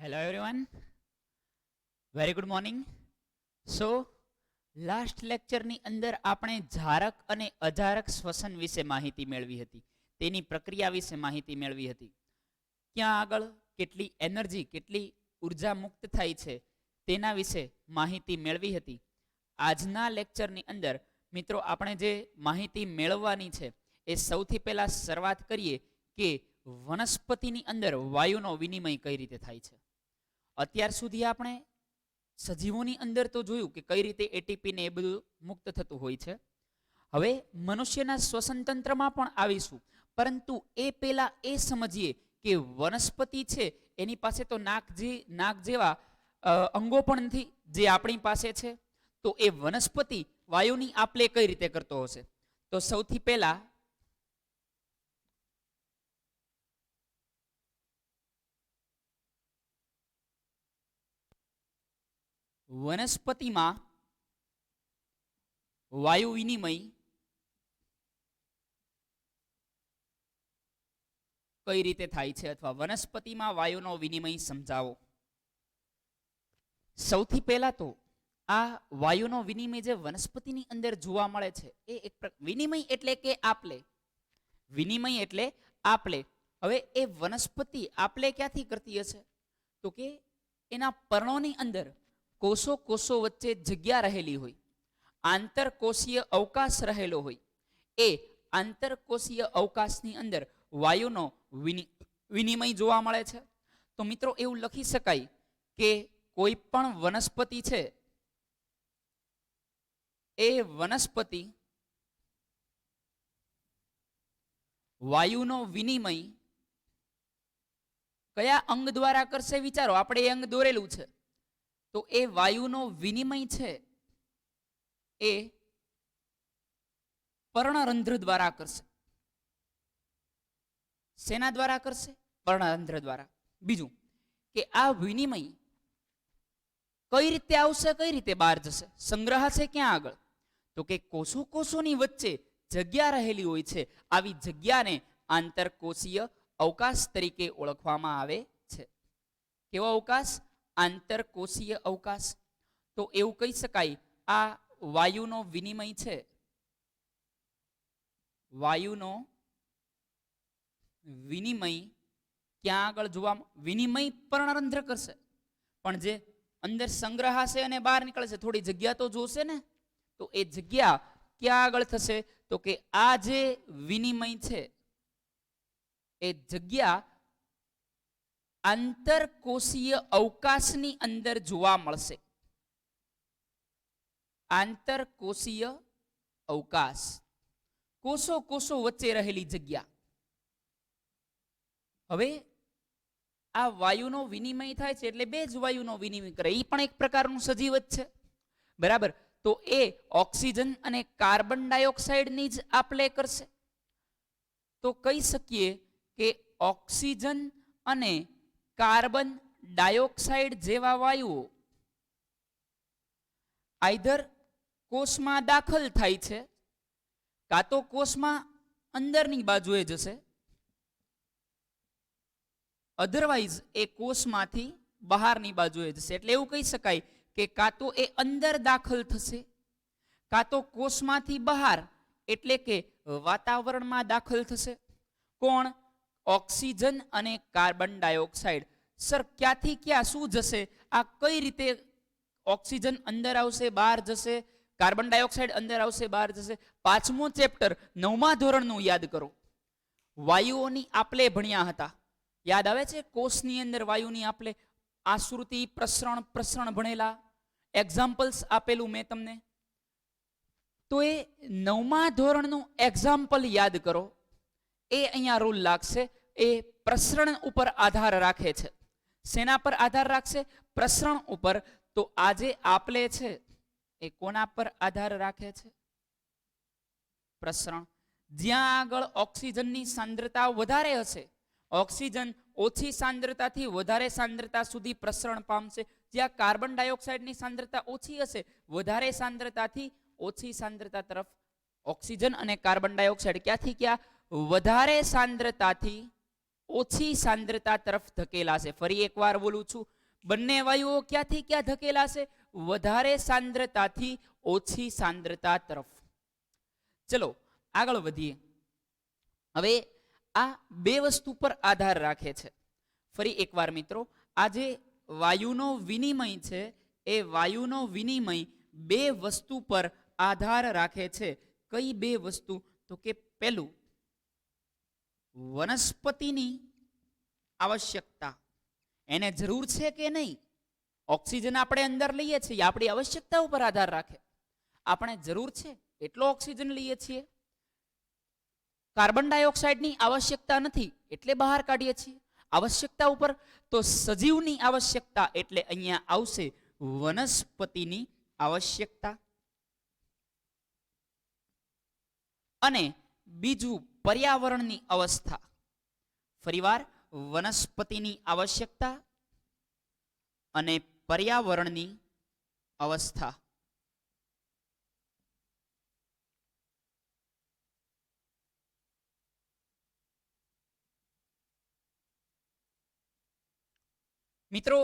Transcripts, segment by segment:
Hello everyone, very good morning. So last લેક્ચરની અંદર આપણે જારક અને અજારક શ્વસન વિશે માહિતી મેળવી હતી, તેની પ્રક્રિયા વિશે માહિતી મેળવી હતી. ક્યાં આગળ કેટલી એનર્જી, કેટલી ઉર્જા મુક્ત થાય છે તેના વિશે માહિતી મેળવી હતી. આજના લેક્ચરની અંદર મિત્રો આપણે જે માહિતી મેળવવાની છે એ સૌથી પહેલા શરૂઆત કરીએ કે વનસ્પતિની અંદર વાયુનો વિનિમય કઈ રીતે થાય છે. અત્યાર સુધી આપણે સજીવોની અંદર તો જોયું કે કઈ રીતે એટીપી ને એ બધું મુક્ત થતું હોય છે. હવે મનુષ્યના શ્વસન તંત્રમાં પણ આવીશું, પરંતુ એ પહેલા એ સમજીએ કે વનસ્પતિ છે એની પાસે તો નાક જેવા અંગો પણ નથી જે આપણી પાસે છે. તો એ વનસ્પતિ વાયુની આપલે કઈ રીતે કરતો હશે? તો સૌથી પહેલા વનસ્પતિમાં વાયુ વિનિમય કઈ રીતે થાય છે, અથવા વનસ્પતિમાં વાયુનો વિનિમય સમજાવો. સૌથી પહેલા તો આ વાયુનો વિનિમય જે વનસ્પતિની અંદર જોવા મળે છે એ એક વિનિમય એટલે કે આપલે. વિનિમય એટલે આપલે. હવે એ વનસ્પતિ આપલે ક્યાંથી કરતી હશે? તો કે એના પર્ણોની અંદર કોષો કોષો વચ્ચે જગ્યા રહેલી હોય, આંતરકોષીય અવકાશ રહેલો હોય. એ આંતરકોષીય અવકાશની અંદર વાયુનો વિનિમય જોવા મળે છે. તો મિત્રો એવું લખી શકાય કે કોઈ પણ વનસ્પતિ છે એ વનસ્પતિ વાયુનો વિનિમય કયા અંગ દ્વારા કરશે? વિચારો, આપણે એ અંગ દોરેલું છે. તો એ વાયુનો વિનિમય છે એ પર્ણરંધ્ર દ્વારા કરશે. શેના દ્વારા કરશે? પર્ણરંધ્ર દ્વારા. બીજું કે આ વિનિમય કઈ રીતે આવશે, કઈ રીતે બહાર જશે, સંગ્રહાશે ક્યાં આગળ? તો કે કોષો કોષોની વચ્ચે જગ્યા રહેલી હોય છે. આવી જગ્યાને આંતરકોષીય અવકાશ તરીકે ઓળખવામાં આવે છે. કેવો અવકાશ? આંતરકોષીય અવકાશ. તો એવું કહી શકાય આ વાયુનો વિનિમય છે, વાયુનો વિનિમય ક્યાં આગળ જોવા? વિનિમય પર્ણરંધ્ર કરશે, પણ જે અંદર સંગ્રહાશે અને બહાર નીકળશે થોડી જગ્યા તો જોશે ને. તો એ જગ્યા ક્યાં આગળ થશે? તો કે આ જે વિનિમય છે એ જગ્યા આંતરકોષીય અવકાશની અંદર જોવા મળશે. આંતરકોષીય અવકાશ, કોષો કોષો વચ્ચે રહેલી જગ્યા. હવે આ વાયુનો વિનિમય થાય છે એટલે બે જ વાયુનો વિનિમય કરે. એ પણ એક પ્રકારનું સજીવ જ છે, બરાબર. તો એ ઓક્સિજન અને કાર્બન ડાયોક્સાઇડની જ આપલે કરશે. તો કહી શકીએ કે ઓક્સિજન અને કાર્બન ડાયોક્સાઇડ જેવા વાયુઓ આઈધર કોષમાં દાખલ થાય છે, કાં તો કોષમાં અંદરની બાજુએ જશે, અધરવાઇઝ એ કોષમાંથી બહારની બાજુએ જશે. એટલે એવું કહી શકાય કે કાં તો એ અંદર દાખલ થશે, કાં તો કોષમાંથી બહાર એટલે કે વાતાવરણમાં દાખલ થશે. કોણ? ઓક્સિજન અને કાર્બન ડાયોક્સાઇડ. સર ક્યાંથી ક્યાં શું જશે? આ કઈ રીતે ઓક્સિજન અંદર આવશે, બહાર જશે, કાર્બન ડાયોક્સાઇડ અંદર આવશે, બહાર જશે? પાંચમું ચેપ્ટર 9મા ધોરણનું યાદ કરો, વાયુઓની આપલે ભણ્યા હતા. યાદ આવે છે? કોષની અંદર વાયુની આપલે, આશ્રુતિ, પ્રસરણ ભણેલા, એક્ઝામ્પલ્સ આપેલું મેં તમને. તો એ 9મા ધોરણનું એક્ઝામ્પલ યાદ કરો. એ અહીંયા રૂલ લાગશે. એ પ્રસરણ ઉપર આધાર રાખે છે. શેના પર આધાર રાખશે? પ્રસરણ ઉપર. તો આજે આપલે છે એ કોના પર આધાર રાખે છે? પ્રસરણ. જ્યાં આગળ ઓક્સિજનની સાંદ્રતા વધારે હશે, ઓક્સિજન ઓછી સાંદ્રતાથી વધારે સાંદ્રતા સુધી પ્રસરણ પામશે. જ્યાં કાર્બન ડાયોક્સાઇડની સાંદ્રતા ઓછી હશે, વધારે સાંદ્રતાથી ઓછી સાંદ્રતા તરફ ઓક્સિજન અને કાર્બન ડાયોક્સાઇડ ક્યાંથી ક્યાં? વધારે સાંદ્રતાથી ઓછી સાંદ્રતા તરફ ધકેલાશે. ફરી એકવાર બોલું છું, બંને વાયુઓ ક્યાંથી ક્યાં ધકેલાશે? વધારે સાંદ્રતાથી ઓછી સાંદ્રતા તરફ. ચલો આગળ વધીએ. હવે આ બે વસ્તુ પર આધાર રાખે છે. ફરી એકવાર મિત્રો, આ જે વાયુનો વિનિમય છે એ વાયુનો વિનિમય બે વસ્તુ પર આધાર રાખે છે. કઈ બે વસ્તુ? તો કે પહેલું, વનસ્પતિની આવશ્યકતા, એને જરૂર છે કે નહીં. ઓક્સિજન આપણે અંદર લઈએ છીએ, આપણી આવશ્યકતા ઉપર આધાર રાખે. આપણે જરૂર છે એટલો ઓક્સિજન લઈએ છીએ. કાર્બન ડાયોક્સાઇડની આવશ્યકતા નથી એટલે બહાર કાઢીએ છીએ. આવશ્યકતા ઉપર તો સજીવની આવશ્યકતા એટલે અહીંયા આવશે વનસ્પતિની આવશ્યકતા. અને બીજું પર્યાવરણની અવસ્થા. ફરીવાર, વનસ્પતિની આવશ્યકતા અને પર્યાવરણની અવસ્થા. મિત્રો,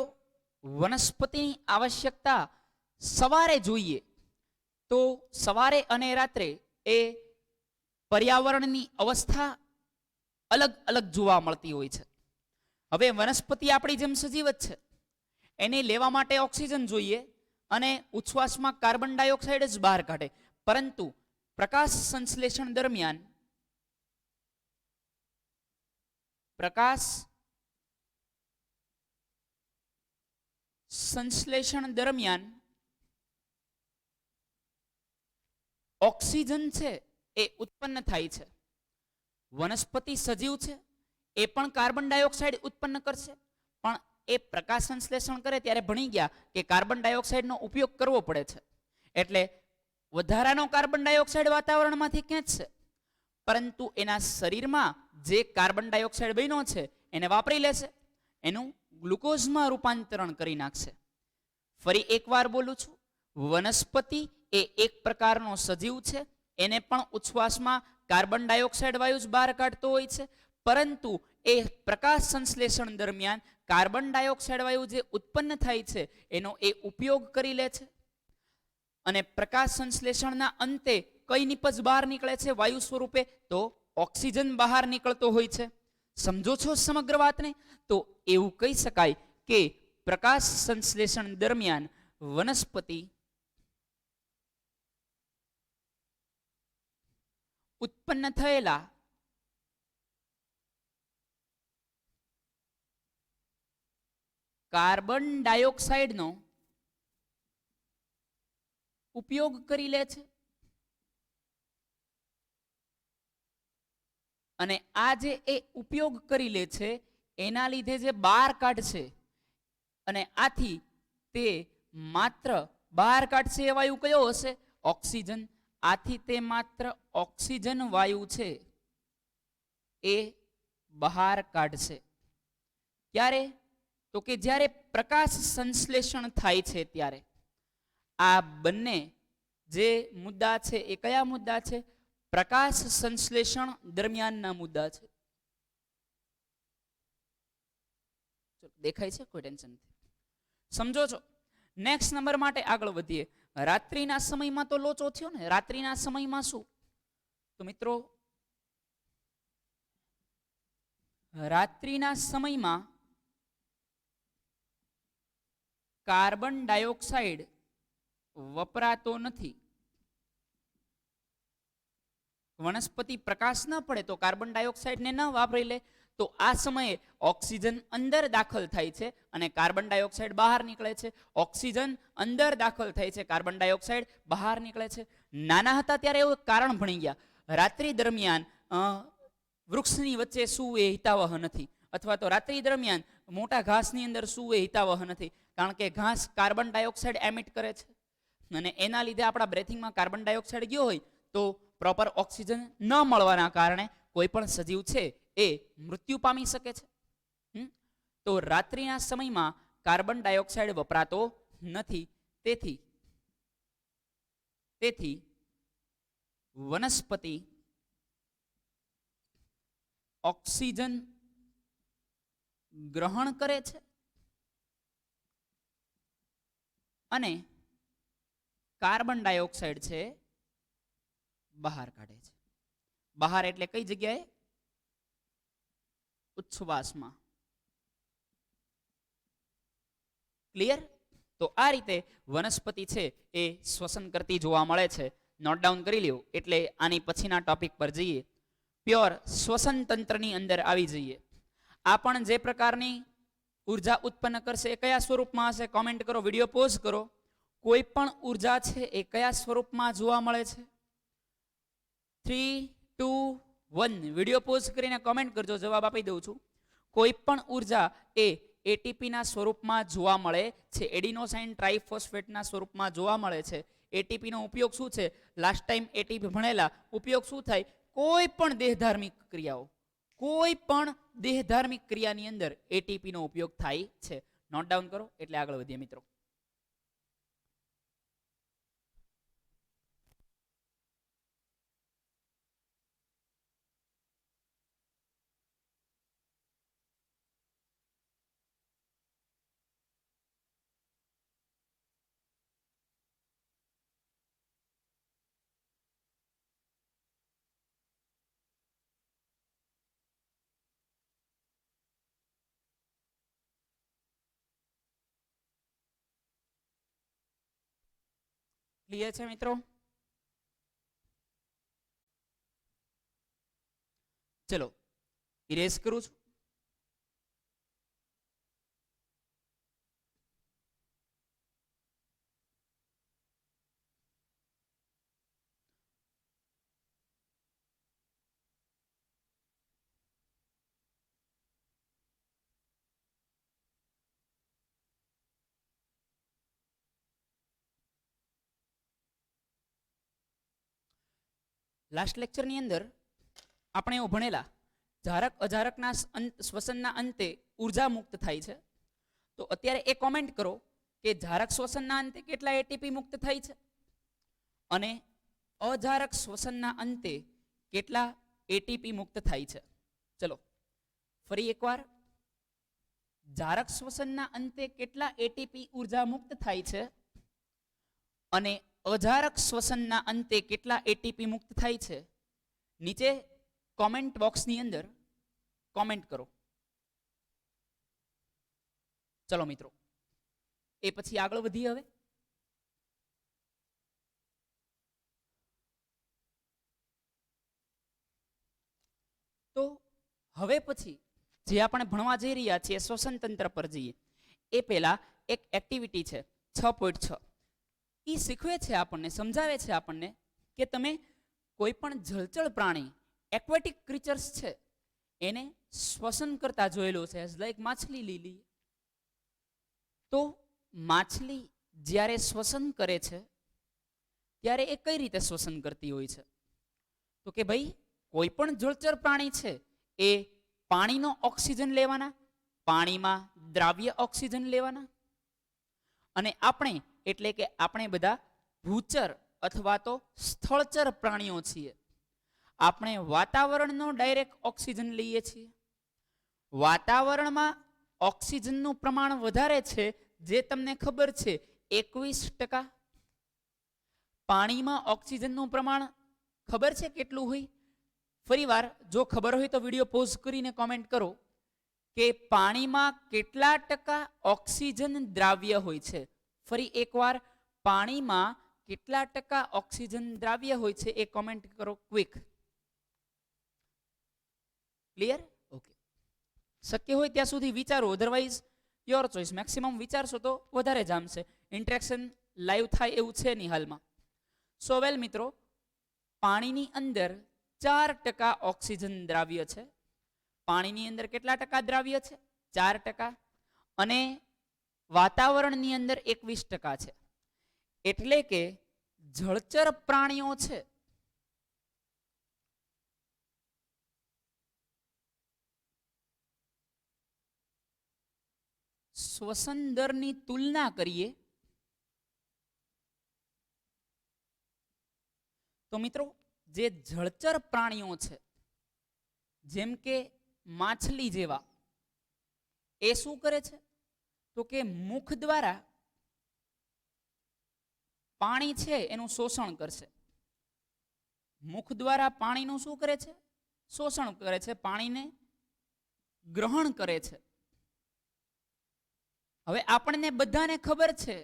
વનસ્પતિની આવશ્યકતા સવારે જોઈએ તો સવારે અને રાત્રે એ પર્યાવરણની અવસ્થા અલગ અલગ જોવા મળતી હોય છે. હવે વનસ્પતિ આપણી જેમ સજીવ જ છે, એને લેવા માટે ઓક્સિજન જોઈએ અને ઉચ્છ્વાસમાં કાર્બન ડાયોક્સાઇડ જ બહાર કાઢે. પરંતુ પ્રકાશ સંશ્લેષણ દરમિયાન ઓક્સિજન છે એ ઉત્પન્ન થાય છે. વનસ્પતિ સજીવ છે, એ પણ કાર્બન ડાયોક્સાઇડ ઉત્પન્ન કરશે, પણ એ પ્રકાશ સંશ્લેષણ કરે ત્યારે ભણી ગયા કે કાર્બન ડાયોક્સાઇડનો ઉપયોગ કરવો પડે છે, એટલે વધારાનો કાર્બન ડાયોક્સાઇડ વાતાવરણમાંથી ખેંચશે, પરંતુ એના શરીરમાં જે કાર્બન ડાયોક્સાઇડ બન્યો છે એને વાપરી લેશે, એનું ગ્લુકોઝમાં રૂપાંતરણ કરી નાખશે. ફરી એકવાર બોલું છું, વનસ્પતિ એ એક પ્રકારનો સજીવ છે, એને પણ ઉચ્છ્વાસમાં કાર્બન ડાયોક્સાઇડ વાયુ જ બહાર કાઢતો હોય છે, પરંતુ એ પ્રકાશ સંશ્લેષણ દરમિયાન કાર્બન ડાયોક્સાઇડ વાયુ જે ઉત્પન્ન થાય છે એનો એ ઉપયોગ કરી લે છે. અને પ્રકાશ સંશ્લેષણના અંતે કઈ નિપજ બહાર નીકળે છે વાયુ સ્વરૂપે? તો ઓક્સિજન બહાર નીકળતો હોય છે. સમજો છો સમગ્ર વાતને? તો એવું કહી શકાય કે પ્રકાશ સંશ્લેષણ દરમિયાન વનસ્પતિ ઉત્પન્ન થયેલા કાર્બન ડાયોક્સાઇડનો ઉપયોગ કરી લે છે. અને આ જે એ ઉપયોગ કરી લે છે એના લીધે જે બહાર કાઢશે, અને આથી તે માત્ર બહાર કાઢશે એ વાયુ કયો હશે? ઓક્સિજન. આથી તે માત્ર ઓક્સિજન વાયુ છે એ બહાર કાઢશે. ક્યારે? તો કે જ્યારે પ્રકાશ સંશ્લેષણ થાય છે ત્યારે. આ બંને જે મુદ્દા છે એ કયા મુદ્દા છે? પ્રકાશ સંશ્લેષણ દરમિયાનના મુદ્દા છે. દેખાય છે? કોઈ ટેન્શન નથી, સમજો છો? નેક્સ્ટ નંબર માટે આગળ વધીએ. રાત્રિના સમયમાં તો લોચો થયો ને. રાત્રિના સમયમાં શું? તો મિત્રો, રાત્રિના સમયમાં કાર્બન ડાયોક્સાઇડ વપરાતો નથી. વનસ્પતિ પ્રકાશ ન પડે તો કાર્બન ડાયોક્સાઇડને ન વાપરી લે, તો આ સમયે ઓક્સિજન અંદર દાખલ થાય છે અને કાર્બન ડાયોક્સાઇડ બહાર નીકળે છે. ઓક્સિજન અંદર દાખલ થાય છે, કાર્બન ડાયોક્સાઇડ બહાર નીકળે છે. નાના હતા ત્યારે એવું કારણ ભણી ગયા, રાત્રિ દરમિયાન વૃક્ષની વચ્ચે સૂવું એ હિતાવહ નથી, અથવા તો રાત્રિ દરમિયાન મોટા ઘાસની અંદર સૂવું એ હિતાવહ નથી, કારણ કે ઘાસ કાર્બન ડાયોક્સાઇડ એમિટ કરે છે અને એના લીધે આપણા બ્રેથિંગમાં કાર્બન ડાયોક્સાઇડ ગયો હોય તો પ્રોપર ઓક્સિજન ન મળવાના કારણે કોઈ પણ સજીવ છે એ મૃત્યુ પામી શકે છે. તો રાત્રિના સમયમાં કાર્બન ડાયોક્સાઇડ વપરાતો નથી. તેથી વનસ્પતિ ઓક્સિજન ગ્રહણ કરે છે અને કાર્બન ડાયોક્સાઇડ છે બહાર કાઢે છે. બહાર એટલે કઈ જગ્યાએ? ઉચ્છ્વાસમાં. ક્લિયર? તો આ રીતે વનસ્પતિ છે એ શ્વસન કરતી જોવા મળે છે. નોટ ડાઉન કરી લ્યો. એટલે આની પછીના ટોપિક પર જઈએ. પ્યોર શ્વસન તંત્રની અંદર આવી જઈએ. આ પણ જે પ્રકારની ઉર્જા ઉત્પન્ન કરશે એ કયા સ્વરૂપમાં હશે? કોમેન્ટ કરો, વિડીયો પોઝ કરો. કોઈ પણ ઉર્જા છે એ કયા સ્વરૂપમાં જોવા મળે છે? 3, 2, 1 વિડીયો પોઝ કરીને કોમેન્ટ કરજો. જવાબ આપી દઉં છું. કોઈ પણ ઉર્જા એ એટીપીના સ્વરૂપમાં જોવા મળે છે. એડિનોસાઇન ટ્રાઇફોસ્ફેટના સ્વરૂપમાં જોવા મળે છે. એટીપીનો ઉપયોગ શું છે? લાસ્ટ ટાઈમ એટીપી ભણેલા. ઉપયોગ શું થાય? કોઈ પણ દેહધાર્મિક ક્રિયાઓ, કોઈ પણ દેહધાર્મિક ક્રિયાની અંદર એટીપીનો ઉપયોગ થાય છે. નોટ ડાઉન કરો એટલે આગળ વધીએ મિત્રો. ક્લિયર છે મિત્રો? ચલો ઇરેઝ કરું છું. લાસ્ટ લેક્ચરની અંદર આપણે એવું ભણેલા જારક અજારકના શ્વસનના અંતે ઉર્જા મુક્ત થાય છે. તો અત્યારે એ કોમેન્ટ કરો કે જારક શ્વસનના અંતે કેટલા એટીપી મુક્ત થાય છે અને અજારક શ્વસનના અંતે કેટલા એટીપી મુક્ત થાય છે. ચલો ફરી એકવાર. જારક શ્વસનના અંતે કેટલા એટીપી ઉર્જા મુક્ત થાય છે અને અજારક શ્વસનના અંતે કેટલા એટીપી મુક્ત થાય છે? નીચે કોમેન્ટ બોક્સની અંદર કોમેન્ટ કરો. ચલો મિત્રો એ પછી આગળ વધીએ. હવે તો હવે પછી જે આપણે ભણવા જઈ રહ્યા છીએ શ્વસન તંત્ર પર જઈએ એ પહેલા એક એક્ટિવિટી છે 6.6. એ શીખવે છે આપણને, સમજાવે છે આપણને કે તમે કોઈ પણ જળચર પ્રાણી એક્વેટિક ક્રીચર્સ છે એને શ્વસન કરતા જોયેલો છે. લાઈક માછલી લીલી. તો માછલી જ્યારે શ્વસન કરે છે ત્યારે એ કઈ રીતે શ્વસન કરતી હોય છે? તો કે ભાઈ કોઈ પણ જળચર પ્રાણી છે એ પાણીનો ઓક્સિજન લેવાના, પાણીમાં દ્રાવ્ય ઓક્સિજન લેવાના, અને આપણે એટલે કે આપણે બધા ભૂચર અથવા તો સ્થળચર પ્રાણીઓ છીએ. આપણે વાતાવરણનો ડાયરેક્ટ ઓક્સિજન લઈએ છીએ. વાતાવરણમાં ઓક્સિજનનું પ્રમાણ વધારે છે જે તમને ખબર છે 21%. પાણીમાં ઓક્સિજનનું પ્રમાણ ખબર છે કેટલું હોય? ફરીવાર જો ખબર હોય તો વિડીયો પોઝ કરીને કોમેન્ટ કરો કે પાણીમાં કેટલા ટકા ઓક્સિજન દ્રાવ્ય હોય છે. ફરી એકવાર, પાણીમાં કેટલા ટકા ઓક્સિજન દ્રાવ્ય હોય છે એ કોમેન્ટ કરો ક્વિક. ક્લિયર? ઓકે. શક્ય હોય ત્યાં સુધી વિચારો, અધરવાઇઝ યોર ચોઇસ. મેક્સિમમ વિચારશો તો વધારે જામશે. ઇન્ટરેક્શન લાઈવ થાય એવું છે નહીં હાલમાં. સો વેલ મિત્રો, પાણીની અંદર 4% ઓક્સિજન દ્રાવ્ય છે. પાણીની અંદર કેટલા ટકા દ્રાવ્ય છે? 4%. અને વાતાવરણની અંદર 21% છે. એટલે કે જળચર પ્રાણીઓ છે શ્વસન દરની તુલના કરીએ તો મિત્રો જે જળચર પ્રાણીઓ છે જેમ કે માછલી જેવા, એ શું કરે છે? તો કે મુખ દ્વારા પાણી છે એનું શોષણ કરશે. મુખ દ્વારા પાણીનું શું કરે છે? શોષણ કરે છે, પાણીને ગ્રહણ કરે છે. હવે આપણને બધાને ખબર છે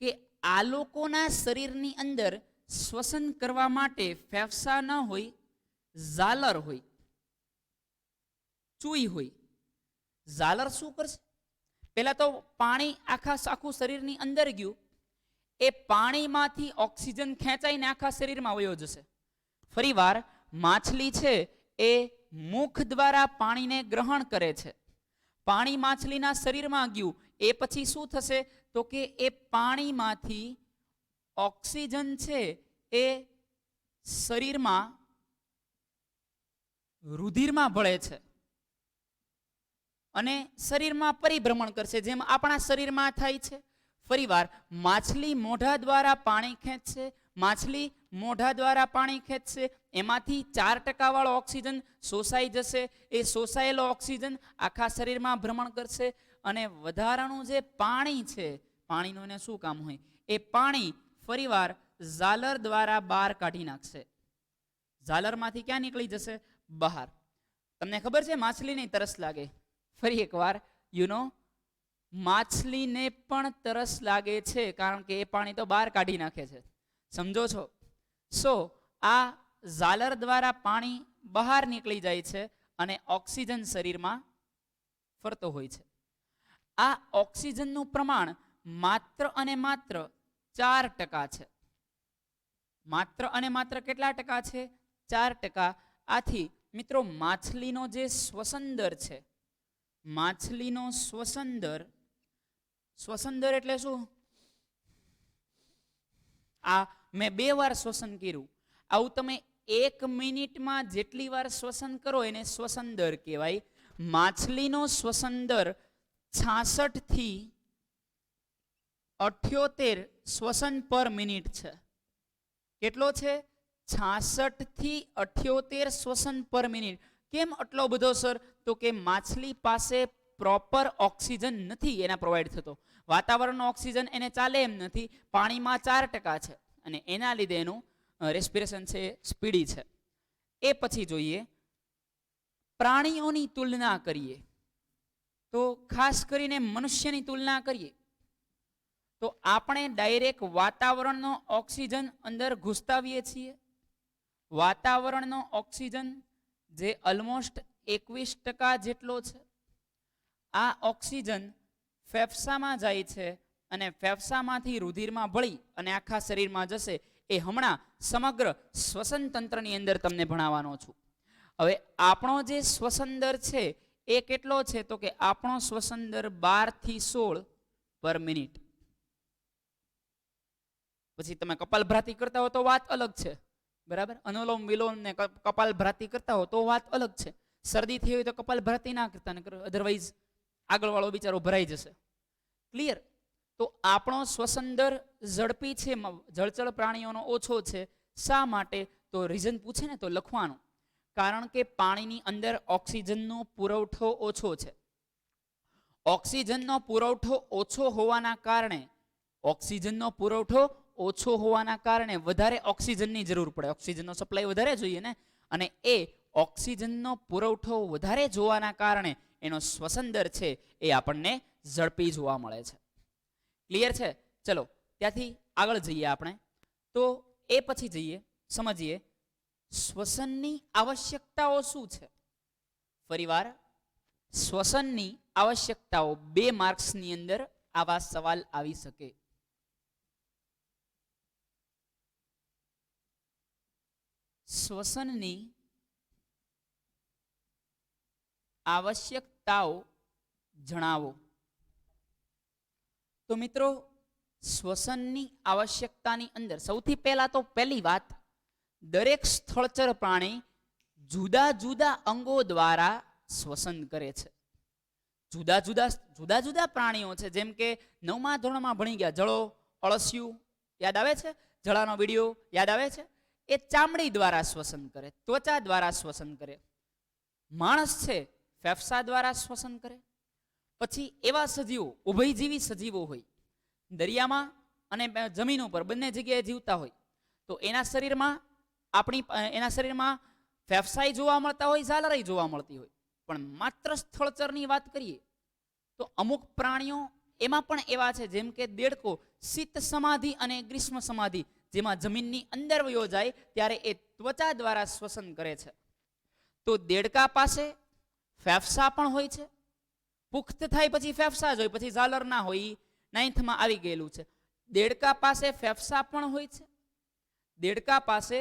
કે આ લોકોના શરીરની અંદર શ્વસન કરવા માટે ફેફસા ન હોય, ઝાલર હોય, ચૂઈ હોય. ઝાલર શું કરશે? પહેલા તો પાણી આખું શરીરની અંદર ગયું, એ પાણીમાંથી ઓક્સિજન ખેંચાઈને આખા શરીરમાં વયો જશે. ફરીવાર માછલી છે એ મુખ દ્વારા પાણીને ગ્રહણ કરે છે. પાણી માછલીના શરીરમાં ગયું, એ પછી શું થશે? તો કે એ પાણીમાંથી ઓક્સિજન છે એ શરીરમાં રુધિરમાં ભળે છે અને શરીરમાં પરિભ્રમણ કરશે, જેમ આપણા શરીરમાં થાય છે. ફરીવાર માછલી મોઢા દ્વારા પાણી ખેંચશે. માછલી મોઢા દ્વારા પાણી ખેંચશે, એમાંથી 4% વાળો ઓક્સિજન શોષાઈ જશે. એ શોષાયેલો ઓક્સિજન આખા શરીરમાં ભ્રમણ કરશે અને વધારાનું જે પાણી છે, પાણીનું એને શું કામ હોય? એ પાણી ફરીવાર ઝાલર દ્વારા બહાર કાઢી નાખશે. ઝાલરમાંથી ક્યાં નીકળી જશે? બહાર. તમને ખબર છે માછલીને તરસ લાગે? ફરી એકવાર માછલીને પણ તરસ લાગે છે, કારણ કે એ પાણી તો બહાર કાઢી નાખે છે. સમજો છો? આ ઝાલર દ્વારા પાણી બહાર નીકળી જાય છે અને ઓક્સિજન શરીરમાં ફરતો હોય છે. આ ઓક્સિજનનું પ્રમાણ માત્ર અને માત્ર 4% છે. માત્ર અને માત્ર કેટલા ટકા છે? 4%. આથી મિત્રો માછલીનો જે શ્વસન દર છે, માછલીનો શ્વસન દર એટલે શું? આ મેં 2 વાર શ્વસન કર્યું. આવું તમે 1 મિનિટમાં જેટલી વાર શ્વસન કરો એને શ્વસન દર કહેવાય. માછલીનો શ્વસન દર 66 થી 78 શ્વસન પર મિનિટ છે. કેટલો છે? 66 થી 78 શ્વસન પર મિનિટ. કેમ આટલો બધો સર? તો કે માછલી પાસે પ્રોપર ઓક્સિજન નથી એના પ્રોવાઈડ થતો. વાતાવરણનો ઓક્સિજન એને ચાલે એમ નથી. પાણીમાં 4% છે અને એના લીધે એનું રેસ્પિરેશન છે સ્પીડી છે. એ પછી જોઈએ પ્રાણીઓની તુલના કરીએ તો, ખાસ કરીને મનુષ્યની તુલના કરીએ તો આપણે ડાયરેક્ટ વાતાવરણનો ઓક્સિજન અંદર ઘૂસતાવીએ છીએ. વાતાવરણનો ઓક્સિજન જે ઓલમોસ્ટ 21% જેટલો છે, આ ઓક્સિજન ફેફસામાં જાય છે અને ફેફસામાંથી રુધિરમાં ભળી અને આખા શરીરમાં જશે. એ હમણાં સમગ્ર શ્વસન તંત્રની અંદર તમને ભણાવવાનો છું. હવે આપણો જે શ્વસન દર છે એ કેટલો છે? તો કે આપણો શ્વસન દર 12 થી 16 પર મિનિટ. પછી તમે કપાલભાતિ કરતા હો તો વાત અલગ છે, બરાબર? અનુલોમ વિલોમ ને કપાલભાતિ કરતા હો તો વાત અલગ છે. શરદી થઈ હોય તો કપાલભાતિ ના કરતા, અધરવાઇઝ આગળ વાળો બિચારો ભરાઈ જશે. ક્લિયર? તો આપણો શ્વસન દર ઝડપી છે, જળચર પ્રાણીઓનો ઓછો છે. શા માટે? તો રીઝન પૂછે ને તો લખવાનું. કારણ કે પાણીની અંદર ઓક્સિજનનો પુરવઠો ઓછો છે. ઓક્સિજનનો પુરવઠો ઓછો હોવાના કારણે વધારે ઓક્સિજનની જરૂર પડે. ઓક્સિજનનો સપ્લાય વધારે જોઈએ ને, અને એ ઓક્સિજનનો પુરવઠો વધારે જોવાના કારણે એનો શ્વસન દર છે એ આપણને ઝડપી જોવા મળે છે. ક્લિયર છે? ચલો ત્યાંથી આગળ જઈએ આપણે. તો એ પછી સમજીએ શ્વસનની આવશ્યકતાઓ શું છે. ફરીવાર શ્વસનની આવશ્યકતાઓ 2 માર્ક્સની અંદર આવા સવાલ આવી શકે. શ્વસનની આવશ્યકતાઓ જણાવો. તો મિત્રો શ્વસનની આવશ્યકતાની અંદર સૌથી પહેલા તો પહેલી વાત, દરેક સ્થળચર પ્રાણી જુદા જુદા અંગો દ્વારા શ્વસન કરે છે. જુદા જુદા પ્રાણીઓ છે. જેમ કે 9મા ધોરણમાં ભણી ગયા જળો, અળસિયું, યાદ આવે છે? જળાનો વિડીયો યાદ આવે છે? એ ચામડી દ્વારા શ્વસન કરે, ત્વચા દ્વારા શ્વસન કરે. માણસ છે ફેફસા દ્વારા શ્વસન કરે. પછી એવા સજીવો, ઉભયજીવી સજીવો હોય દરિયામાં અને જમીન ઉપર બંને જગ્યાએ જીવતા હોય તો એના શરીરમાં ફેફસાઈ જોવા મળતા હોય, ઝાલરાઈ જોવા મળતી હોય. પણ માત્ર સ્થળચરની વાત કરીએ તો અમુક પ્રાણીઓ એમાં પણ એવા છે, જેમ કે દેડકો શીત સમાધિ અને ગ્રીષ્મ સમાધિ, જેમાં જમીનની અંદર વયો જાય ત્યારે એ ત્વચા દ્વારા શ્વસન કરે છે. તો દેડકા પાસે ફેફસા પણ હોય છે. પુખ્ત થાય પછી ફેફસા જ હોય, પછી ઝાલર ના હોય. 9th આવી ગયેલું છે. દેડકા પાસે ફેફસા પણ હોય છે. દેડકા પાસે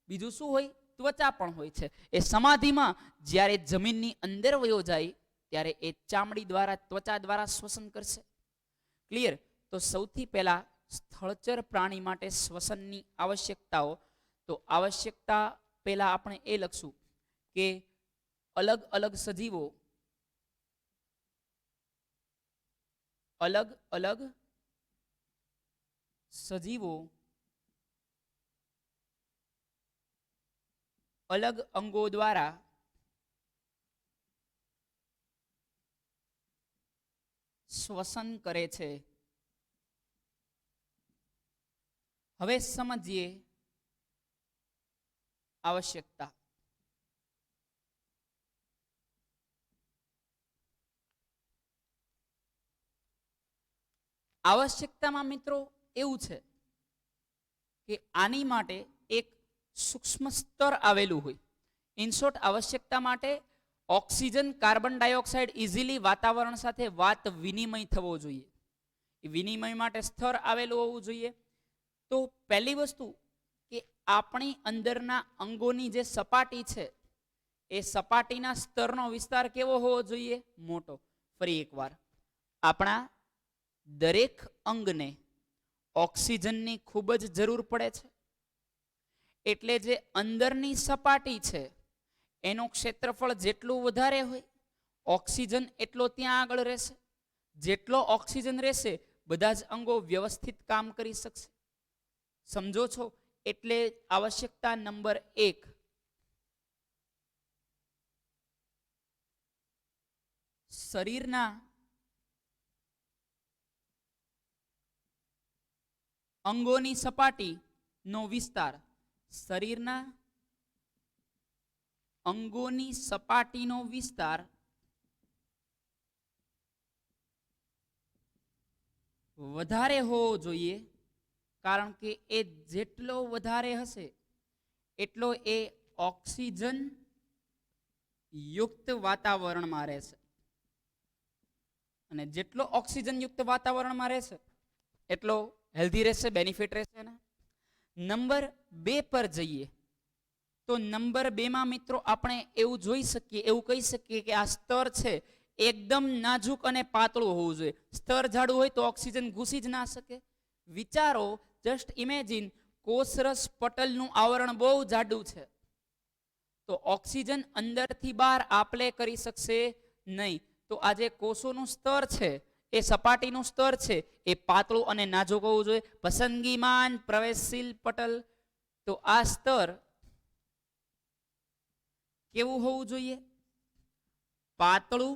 બીજું શું હોય? ત્વચા પણ હોય છે. એ સમાધિમાં જ્યારે જમીનની અંદર વયો જાય ત્યારે એ ચામડી દ્વારા, ત્વચા દ્વારા શ્વસન કરશે. ક્લિયર? તો સૌથી પહેલા સ્થળચર પ્રાણી માટે શ્વસનની આવશ્યકતાઓ. તો આવશ્યકતા પહેલા આપણે એ લખશું કે અલગ અલગ સજીવો અલગ અંગો દ્વારા શ્વસન કરે છે. હવે સમજીએ આવશ્યકતા. આવશ્યકતામાં મિત્રો એવું છે કે આની માટે એક સૂક્ષ્મ સ્તર આવેલું હોય. ઇન શોર્ટ, આવશ્યકતા માટે ઓક્સિજન, કાર્બન ડાયોક્સાઇડ ઇઝીલી વાતાવરણ સાથે વાત વિનિમય થવો જોઈએ. એ વિનિમય માટે સ્તર આવેલું હોવું જોઈએ. તો પહેલી વસ્તુ કે આપણી અંદરના અંગોની જે સપાટી છે એ સપાટીના સ્તરનો વિસ્તાર કેવો હોવો જોઈએ? મોટો. ફરી એકવાર, આપણા દરેક અંગને ઓક્સિજનની ખૂબ જ જરૂર પડે છે. એટલે જે અંદરની સપાટી છે એનું ક્ષેત્રફળ જેટલું વધારે હોય, ઓક્સિજન એટલો ત્યાં આગળ રહેશે. જેટલો ઓક્સિજન રહેશે બધા જ અંગો વ્યવસ્થિત કામ કરી શકશે. સમજો છો? એટલે આવશ્યકતા નંબર 1, શરીરના અંગોની સપાટીનો વિસ્તાર. શરીરના અંગોની સપાટીનો વિસ્તાર વધારે હોવો જોઈએ, કારણ કે એ જેટલો વધારે હશે એટલો એ ઓક્સિજન યુક્ત વાતાવરણમાં રહેશે. અને જેટલો ઓક્સિજન યુક્ત વાતાવરણમાં રહેશે એટલો હેલ્ધી રહેશે, બેનિફિટ રહેશે. નંબર 2 પર જઈએ તો નંબર 2 માં મિત્રો આપણે એવું જોઈ શકીએ, એવું કહી શકીએ કે આ સ્તર છે એકદમ નાજુક અને પાતળું હોવું જોઈએ. સ્તર જાડું હોય તો ઓક્સિજન ઘૂસી જ ના શકે. વિચારો, જસ્ટ ઇમેજિન, કોષરસ પટલનું આવરણ બહુ જાડું છે તો ઓક્સિજન અંદરથી બહાર આપલે કરી શકશે નહીં. તો આ જે કોષોનું સ્તર છે, એ સપાટીનું સ્તર છે, એ પાતળું અને નાજુક હોવું જોઈએ. પસંદગીમાન પ્રવેશશીલ પટલ. તો આ સ્તર કેવું હોવું જોઈએ? પાતળું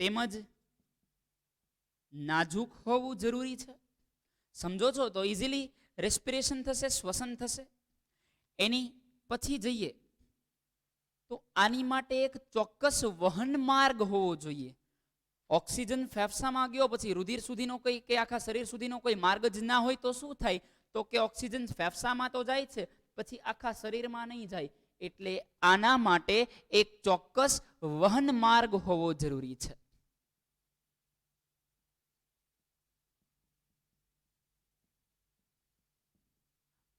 તેમજ નાજુક હોવું જરૂરી છે. સમજો છો? તો ઇઝીલી રેસ્પિરેશન થશે, શ્વસન થશે. એની પછી જઈએ તો આની માટે એક ચોક્કસ વહન માર્ગ હોવો જોઈએ. ઓક્સિજન ફેફસામાં ગયો પછી રુધિર સુધીનો કોઈ કે આખા શરીર સુધીનો કોઈ માર્ગ જ ના હોય તો શું થાય? તો કે ઓક્સિજન ફેફસામાં તો જાય છે, પછી આખા શરીરમાં નહીં જાય. એટલે આના માટે એક ચોક્કસ વહન માર્ગ હોવો જરૂરી છે.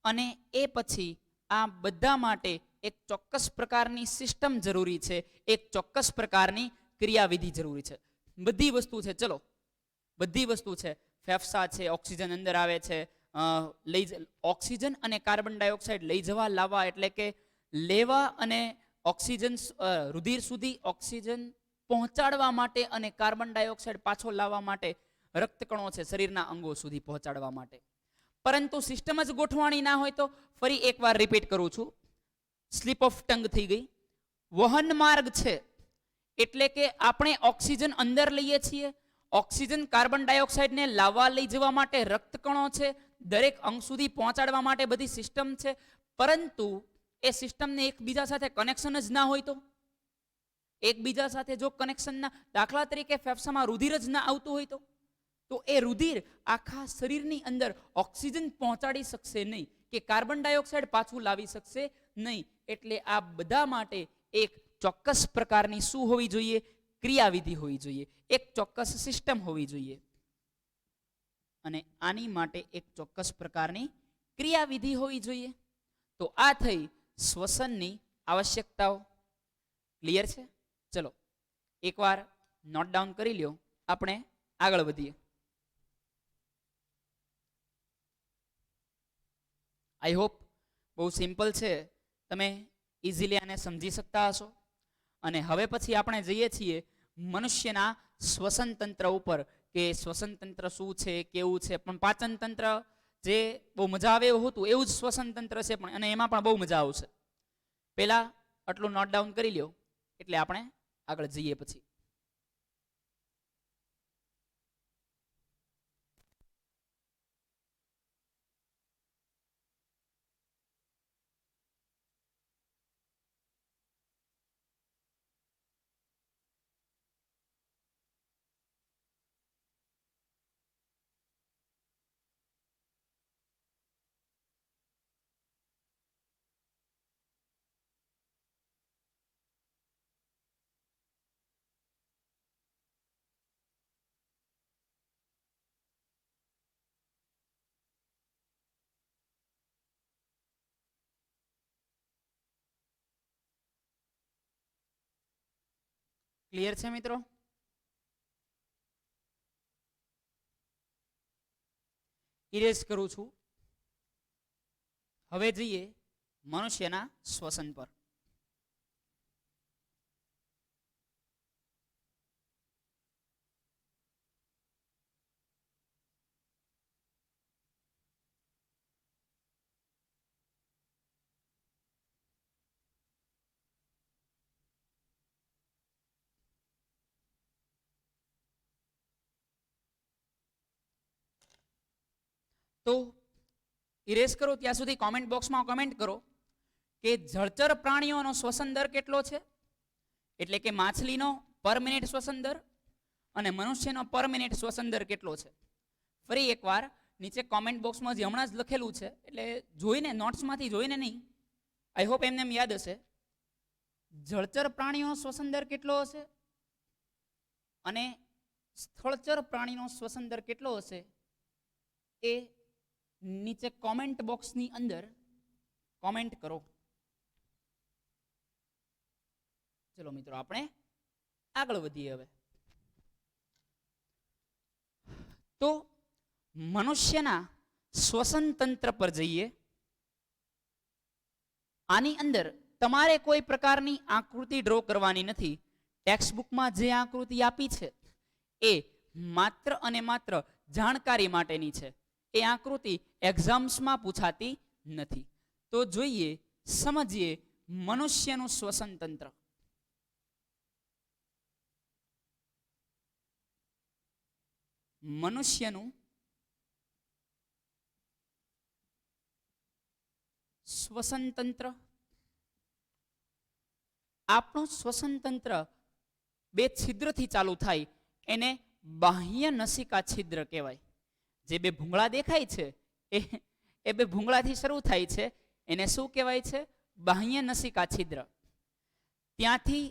અને એ પછી આ બધા માટે એક ચોક્કસ પ્રકારની સિસ્ટમ જરૂરી છે, એક ચોક્કસ પ્રકારની ક્રિયાવિધિ જરૂરી છે. બધી વસ્તુ છે, ચલો બધી વસ્તુ છે. ફેફસા છે, ઓક્સિજન અંદર આવે છે, ઓક્સિજન અને કાર્બન ડાયોક્સાઇડ લઈ જવા લાવવા, એટલે કે લેવા અને ઓક્સિજન રુધિર સુધી ઓક્સિજન પહોંચાડવા માટે અને કાર્બન ડાયોક્સાઇડ પાછો લાવવા માટે રક્તકણો છે શરીરના અંગો સુધી પહોંચાડવા માટે. પરંતુ સિસ્ટમ જ ગોઠવાણી ના હોય તો ફરી એકવાર રિપીટ કરું છું, સ્લીપ ઓફ ટંગ થઈ ગઈ. વહન માર્ગ છે એટલે કે આપણે ઓક્સિજન અંદર લઈએ છીએ, ઓક્સિજન કાર્બન ડાયોક્સાઇડને લાવવા લઈ જવા માટે રક્તકણો છે, દરેક અંગ સુધી પહોંચાડવા માટે બધી સિસ્ટમ છે, પરંતુ એ સિસ્ટમને એકબીજા સાથે કનેક્શન જ ના હોય તો એકબીજા સાથે જો કનેક્શન ના, દાખલા તરીકે ફેફસામાં રુધિર જ ના આવતું હોય તો એ રુધિર આખા શરીરની અંદર ઓક્સિજન પહોંચાડી શકશે નહીં કે કાર્બન ડાયોક્સાઇડ પાછું લાવી શકશે નહીં. એટલે આ બધા માટે એક ચોક્કસ પ્રકારની શું હોવી જોઈએ? ક્રિયાવિધિ હોવી જોઈએ, એક ચોક્કસ સિસ્ટમ હોવી જોઈએ. અને આની માટે એક ચોક્કસ પ્રકારની ક્રિયાવિધિ હોવી જોઈએ. તો આ થઈ શ્વસનની આવશ્યકતાઓ. ક્લિયર છે? ચલો એકવાર નોટ ડાઉન કરી લ્યો, આપણે આગળ વધીએ. આઈ હોપ બહુ સિમ્પલ છે, તમે ઇઝીલી આને સમજી શકતા હશો. અને હવે પછી આપણે જઈએ છીએ મનુષ્યના શ્વસન તંત્ર ઉપર કે શ્વસન તંત્ર શું છે, કેવું છે. પણ પાચન તંત્ર જે બહુ મજા આવે એવું હતું એવું જ શ્વસન તંત્ર છે, પણ અને એમાં પણ બહુ મજા આવશે. પહેલા આટલું નોટ ડાઉન કરી લ્યો એટલે આપણે આગળ જઈએ પછી. ક્લિયર છે મિત્રો? ઇરેઝ કરું છું. હવે જઈએ મનુષ્યના શ્વસન પર. તો ઇરેઝ કરો ત્યાં સુધી કોમેન્ટ બોક્સમાં કોમેન્ટ કરો કે જળચર પ્રાણીઓનો શ્વસન દર કેટલો છે, એટલે કે માછલીનો પર મિનિટ શ્વસન દર અને મનુષ્યનો પર મિનિટ શ્વસન દર કેટલો છે. ફરી એકવાર નીચે કોમેન્ટ બોક્સમાં જે હમણાં જ લખેલું છે, એટલે જોઈને નોટ્સમાંથી જોઈને નહીં, આઈ હોપ એમને એમ યાદ હશે. જળચર પ્રાણીઓનો શ્વસન દર કેટલો હશે અને સ્થળચર પ્રાણીનો શ્વસન દર કેટલો હશે એ નીચે કોમેન્ટ બોક્સની અંદર કોમેન્ટ કરો. ચલો મિત્રો આપણે આગળ વધીએ. હવે તો મનુષ્યના શ્વસન તંત્ર પર જઈએ. આની અંદર તમારે કોઈ પ્રકારની આકૃતિ ડ્રો કરવાની નથી. ટેક્સ્ટ બુકમાં જે આકૃતિ આપી છે એ માત્ર અને માત્ર જાણકારી માટેની છે. એ આકૃતિ એક્ઝામ્સમાં પૂછાતી નથી. તો જોઈએ, સમજીએ મનુષ્યનું શ્વસન તંત્ર. મનુષ્યનું શ્વસન તંત્ર. આપણું શ્વસન તંત્ર બે છિદ્રથી ચાલુ થાય, એને બાહ્ય નસિકા છિદ્ર કહેવાય. જે બે ભૂંગળા દેખાય છે એ બે ભૂંગળાથી શરૂ થાય છે, એને શું કહેવાય છે? બાહ્ય નસિકા છિદ્ર. ત્યાંથી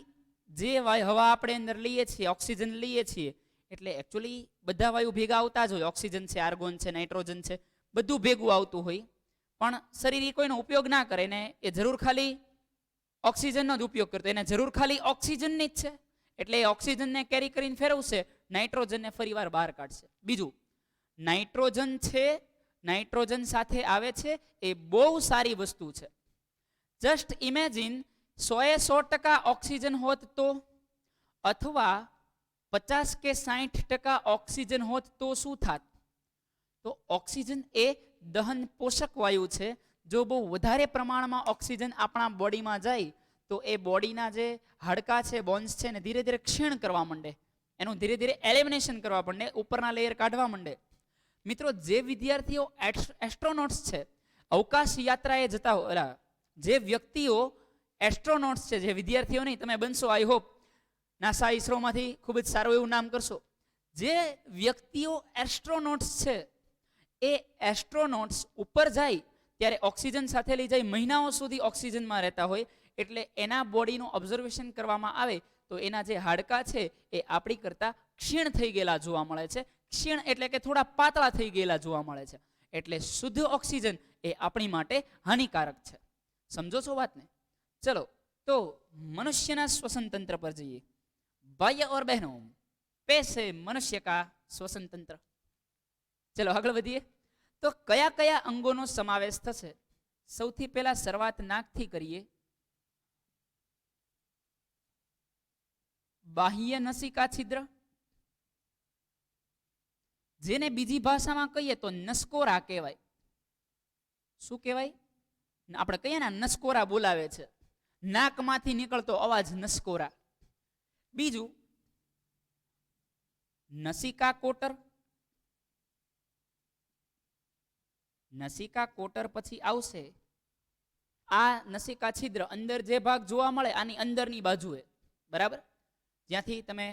જે હવા આપણે અંદર લઈએ છીએ, ઓક્સિજન લઈએ છીએ, એટલે એકચ્યુઅલી બધા વાયુ ભેગા આવતા જ હોય. ઓક્સિજન છે, આર્ગોન છે, નાઇટ્રોજન છે, બધું ભેગું આવતું હોય. પણ શરીર એ કોઈનો ઉપયોગ ના કરે ને એ જરૂર ખાલી ઓક્સિજનનો જ ઉપયોગ કરતો, એને જરૂર ખાલી ઓક્સિજનની જ છે. એટલે એ ઓક્સિજનને કેરી કરીને ફેરવશે, નાઇટ્રોજનને ફરીવાર બહાર કાઢશે. બીજું, નાઇટ્રોજન છે, નાઇટ્રોજન સાથે આવે છે એ બહુ સારી વસ્તુ છે. જસ્ટ ઇમેજિન 100% ઓક્સિજન હોત તો, અથવા 50 કે 60% ઓક્સિજન હોત તો શું થાત? તો ઓક્સિજન એ દહન પોષક વાયુ છે. જો બહુ વધારે પ્રમાણમાં ઓક્સિજન આપણા બોડીમાં જાય તો એ બોડીના જે હાડકાં છે, બોન્સ છે, ને ધીરે ધીરે ક્ષીણ કરવા માંડે. એનું ધીરે ધીરે એલિમિનેશન કરવા માંડે, ઉપરના લેયર કાઢવા માંડે. મિત્રો, જે વિદ્યાર્થીઓ એસ્ટ્રોનોટ્સ છે, અવકાશ યાત્રાએ જતા હોય, જે વ્યક્તિઓ એસ્ટ્રોનોટ્સ છે, જે વિદ્યાર્થીઓ નહીં, તમે બનશો આઈ હોપ નાસા ઈસરોમાંથી ખૂબ જ સારું એવું નામ કરશો. જે વ્યક્તિઓ એસ્ટ્રોનોટ્સ છે એ એસ્ટ્રોનોટ્સ ઉપર જાય ત્યારે ઓક્સિજન સાથે લઈ જાય, મહિનાઓ સુધી ઓક્સિજનમાં રહેતા હોય, એટલે એના બોડીનું ઓબ્ઝર્વેશન કરવામાં આવે તો એના જે હાડકાં છે એ આપણી કરતાં ક્ષીણ થઈ ગયેલા જોવા મળે છે. ક્ષીણ એટલે કે થોડા પાતળા થઈ ગયેલા જોવા મળે છે. એટલે શુદ્ધ ઓક્સિજન એ આપણી માટે હાનિકારક છે. સમજો છો વાતને? ચલો તો મનુષ્યના શ્વસન તંત્ર પર જઈએ. ભાઈ और बहनों, पेश है मनुष्य का श्वसन तंत्र. चलो આગળ વધીએ. તો કયા કયા અંગોનો સમાવેશ થશે? સૌથી પહેલા શરૂઆત નાકથી કરીએ. બાહ્ય નસિકા છિદ્ર, જેને બીજી ભાષામાં કહીએ તો નસકોરા કહેવાય. શું કહેવાય? આપણે કહીએ ને નસકોરા બોલાવે છે, નાકમાંથી નીકળતો અવાજ નસકોરા. બીજું નસિકા કોટર. નસિકા કોટર પછી આવશે આ નસિકા છિદ્ર. અંદર જે ભાગ જોવા મળે આની અંદરની બાજુએ, બરાબર, જ્યાંથી તમે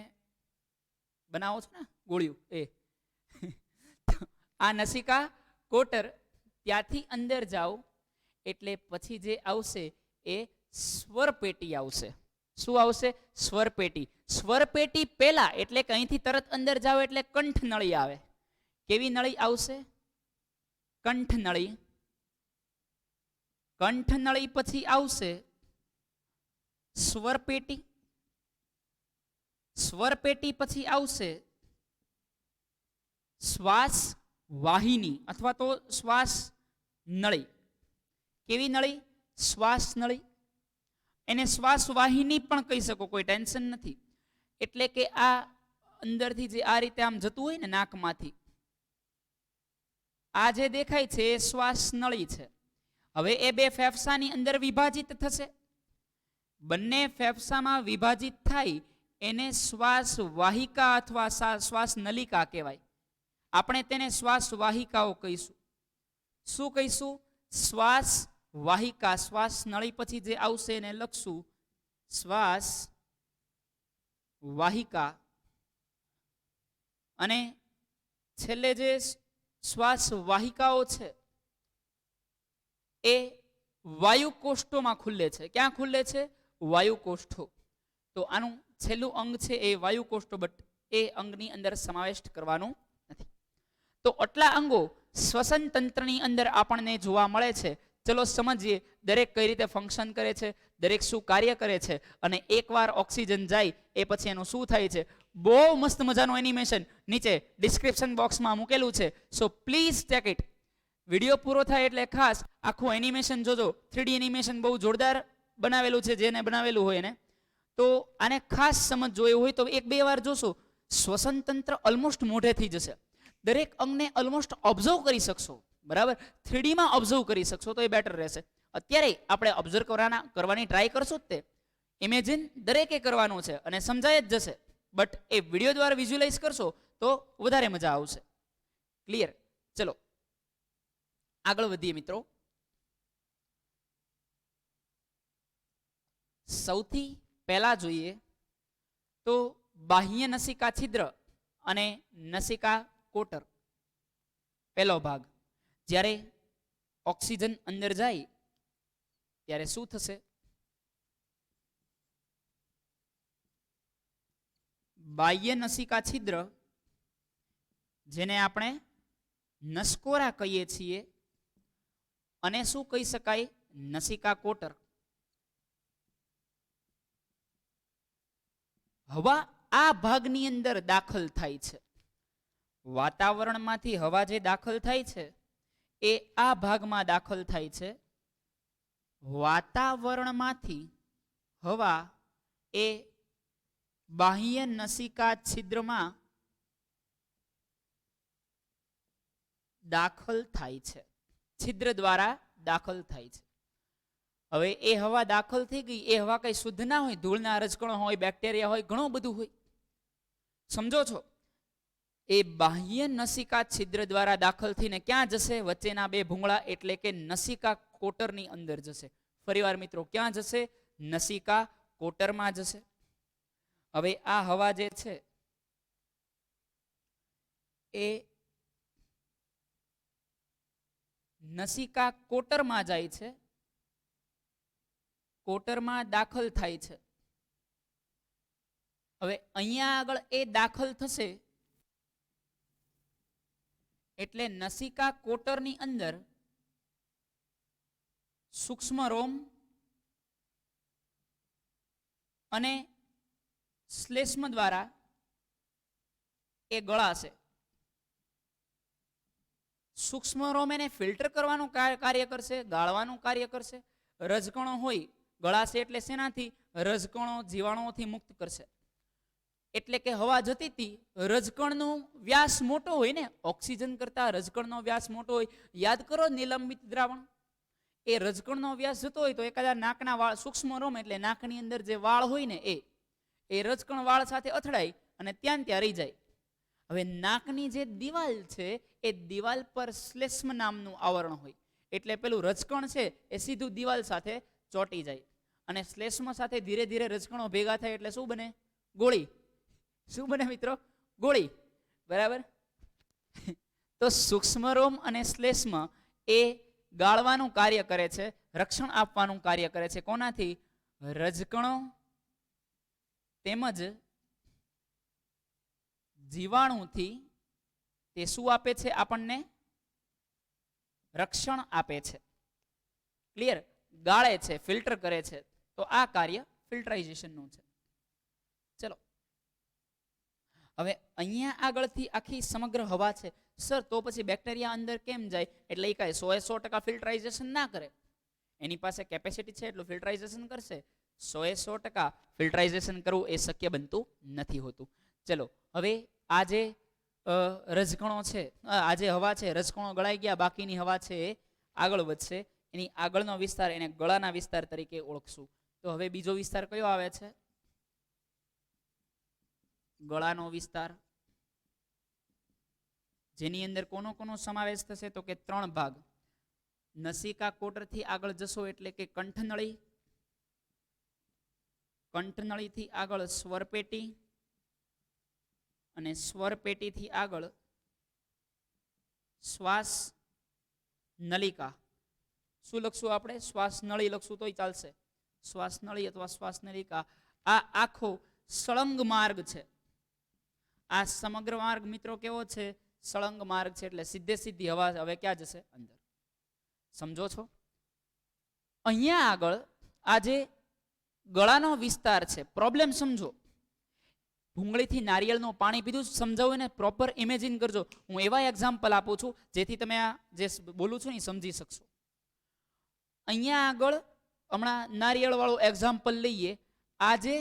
બનાવો છો ને ગોળિયું, એ આ નસિકા કોટર, ત્યાંથી અંદર જાઓ એટલે પછી જે આવશે એ સ્વરપેટી આવશે. શું આવશે? સ્વરપેટી. સ્વરપેટી પહેલા એટલે કે અહીંથી તરત અંદર જાઓ એટલે કંઠનળી આવે. કેવી નળી આવશે? કંઠનળી. કંઠનળી પછી આવશે સ્વરપેટી. સ્વરપેટી પછી આવશે શ્વાસ વાહિની અથવા તો શ્વાસ નળી. કેવી નળી? શ્વાસ નળી. એને શ્વાસ વાહિની પણ કહી શકો, કોઈ ટેન્શન નથી. એટલે કે આ અંદરથી જે આ રીતે આમ જતું હોય ને નાકમાંથી, આ જે દેખાય છે એ શ્વાસ નળી છે. હવે એ બે ફેફસાની અંદર વિભાજિત થશે. બંને ફેફસામાં વિભાજિત થાય એને શ્વાસ વાહિકા અથવા શ્વાસ નલિકા કહેવાય. આપણે તેને શ્વાસ વાહિકાઓ કહીશું. શું કહીશું? શ્વાસ વાહિકા. શ્વાસ નળી પછી જે આવશે એને લખશું શ્વાસ વાહિકા. અને છેલ્લે જે શ્વાસ વાહિકાઓ છે એ વાયુકોષ્ઠોમાં ખુલે છે. ક્યાં ખુલે છે? વાયુકોષ્ઠો. તો આનું છેલ્લું અંગ છે એ વાયુકોષ્ઠો, બટ એ અંગની અંદર સમાવેશ કરવાનું નથી. તો આટલા અંગો શ્વસન તંત્રની અંદર આપણને જોવા મળે છે. ચલો સમજીએ દરેક કઈ રીતે ફંક્શન કરે છે, દરેક શું કાર્ય કરે છે, અને એકવાર ઓક્સિજન જાય એ પછી એનું શું થાય છે. બહુ મસ્ત મજાનું એનિમેશન નીચે ડિસ્ક્રિપ્શન બોક્સમાં મૂકેલું છે, so please take it. Video પૂરો થાય એટલે ખાસ આખું એનિમેશન જોજો. 3D એનિમેશન બહુ જોરદાર બનાવેલું છે, જેને બનાવેલું હોય એને. તો આને ખાસ સમજ જોયું હોય તો 1-2 વાર જોશો. શ્વસન તંત્ર ઓલમોસ્ટ મોઢે થઈ જશે. દરેક અંગને ઓલમોસ્ટ ઓબ્ઝર્વ કરી શકશો, બરાબર. 3D માં ઓબ્ઝર્વ કરી શકશો તો એ બેટર રહેશે. અત્યારે આપણે ઓબ્ઝર્વ કરવાની ટ્રાય કરશું જ તે. ઇમેજિન દરેકે કરવાનું છે અને સમજાય જ જશે, બટ એ વિડીયો દ્વારા વિઝ્યુઅલાઇઝ કરશો તો વધારે મજા આવશે. ક્લિયર? ચલો આગળ વધીએ મિત્રો. સૌથી પહેલા જોઈએ તો બાહ્ય નસિકા છિદ્ર અને નસિકા કોટર. પહેલો ભાગ, જ્યારે ઓક્સિજન અંદર જાય ત્યારે શું થશે? બાહ્ય નસિકા છિદ્ર, જેને આપણે નસકોરા કહીએ છીએ, અને શું કહી શકાય? નસિકા કોટર. હવા આ ભાગની અંદર દાખલ થાય છે. વાતાવરણમાંથી હવા જે દાખલ થાય છે એ આ ભાગમાં દાખલ થાય છે. વાતાવરણમાંથી હવા એ બાહ્ય નસિકા છિદ્રમાં દાખલ થાય છે. છિદ્ર દ્વારા દાખલ થાય છે. હવે એ હવા દાખલ થઈ ગઈ, એ હવા કઈ શુદ્ધ ના હોય, ધૂળના રજકણો હોય, બેક્ટેરિયા હોય, ઘણું બધું હોય. સમજો છો? એ બાહ્ય નસિકા છિદ્ર દ્વારા દાખલ થઈને ક્યાં જશે? વચ્ચેના બે ભૂંગળા એટલે કે નસિકા કોટરની અંદર જશે. ફરીવાર મિત્રો, ક્યાં જશે? નસિકા કોટરમાં જશે. હવે આ હવા જે છે એ નસિકા કોટરમાં જાય છે, કોટરમાં દાખલ થાય છે. હવે અહીંયા આગળ એ દાખલ થશે એટલે નસિકા કોટરની અંદર સૂક્ષ્મ રોમ અને શ્લેષ્મ દ્વારા એ ગળાશે. સૂક્ષ્મ રોમ એને ફિલ્ટર કરવાનું કાર્ય કરશે, ગાળવાનું કાર્ય કરશે. રજકણો હોય ગળાશે એટલે શેનાથી? રજકણો જીવાણુઓથી મુક્ત કરશે. એટલે કે હવા જતી હતી, રજકણનો વ્યાસ મોટો હોય ને, ઓક્સિજન કરતા રજકણનો વ્યાસ મોટો હોય. યાદ કરો નિલંબિત દ્રાવણ, એ રજકણનો વ્યાસ જતો હોય તો એકાદા નાકના વાળ, સૂક્ષ્મ રોમ એટલે નાકની અંદર જે વાળ હોય ને એ રજકણ વાળ સાથે અથડાય અને ત્યાં રહી જાય. હવે નાકની જે દિવાલ છે એ દિવાલ પર શ્લેષ્મ નામનું આવરણ હોય એટલે પેલું રજકણ છે એ સીધું દિવાલ સાથે ચોંટી જાય અને શ્લેષ્મ સાથે ધીરે ધીરે રજકણો ભેગા થાય એટલે શું બને? ગોળી. શું બને મિત્રો? ગોળી. બરાબર. તો સૂક્ષ્મ રોમ અને શ્લેષ્મ એ ગાળવાનું કાર્ય કરે છે, રક્ષણ આપવાનું કાર્ય કરે છે. કોનાથી? રજકણો તેમજ જીવાણુથી. તે શું આપે છે? આપણને રક્ષણ આપે છે. ક્લિયર? ગાળે છે, ફિલ્ટર કરે છે. તો આ કાર્ય ફિલ્ટરાઇઝેશનનું છે. ચલો હવે અહીંયા આગળથી આખી સમગ્ર હવા છે. સર તો પછી બેક્ટેરિયા અંદર કેમ જાય? એટલે એ કાંઈ 100% ફિલ્ટરાઇઝેશન ના કરે. એની પાસે કેપેસિટી છે એટલું ફિલ્ટરાઇઝેશન કરશે. 100% ફિલ્ટરાઇઝેશન કરવું એ શક્ય બનતું નથી હોતું. ચલો હવે આ જે રજકણો છે, આ જે હવા છે, રજકણો ગળાઈ ગયા, બાકીની હવા છે એ આગળ વધશે. એની આગળનો વિસ્તાર એને ગળાના વિસ્તાર તરીકે ઓળખશું. તો હવે બીજો વિસ્તાર કયો આવે છે? ગળાનો વિસ્તાર, જેની અંદર કોનો કોનો સમાવેશ થશે? તો કે 3 ભાગ. નસિકા કોટરથી આગળ જશો એટલે કે કંઠનળી, કંઠનળીથી આગળ સ્વરપેટી અને સ્વરપેટીથી આગળ શ્વાસ નલિકા. શું લખશું આપણે? શ્વાસ નળી લખશું તોય ચાલશે. શ્વાસ નળી અથવા શ્વાસ નલિકા. આ આખો સળંગ માર્ગ છે. આ સમગ્ર માર્ગ મિત્રો કેવો છે? સળંગ માર્ગ છે. એટલે સીધે સીધી હવા હવે ક્યાં જશે? અંદર. સમજો છો? અહીંયા આગળ આ જે ગળાનો વિસ્તાર છે, પ્રોબ્લેમ સમજો. ભૂંગળીથી નારિયેળનું પાણી પીધું, સમજાવું ને પ્રોપર ઇમેજિન કરજો. હું એવા એક્ઝામ્પલ આપું છું જેથી તમે આ જે બોલું છું ને સમજી શકશો. અહીંયા આગળ હમણાં નારિયેળ વાળું એક્ઝામ્પલ લઈએ. આ જે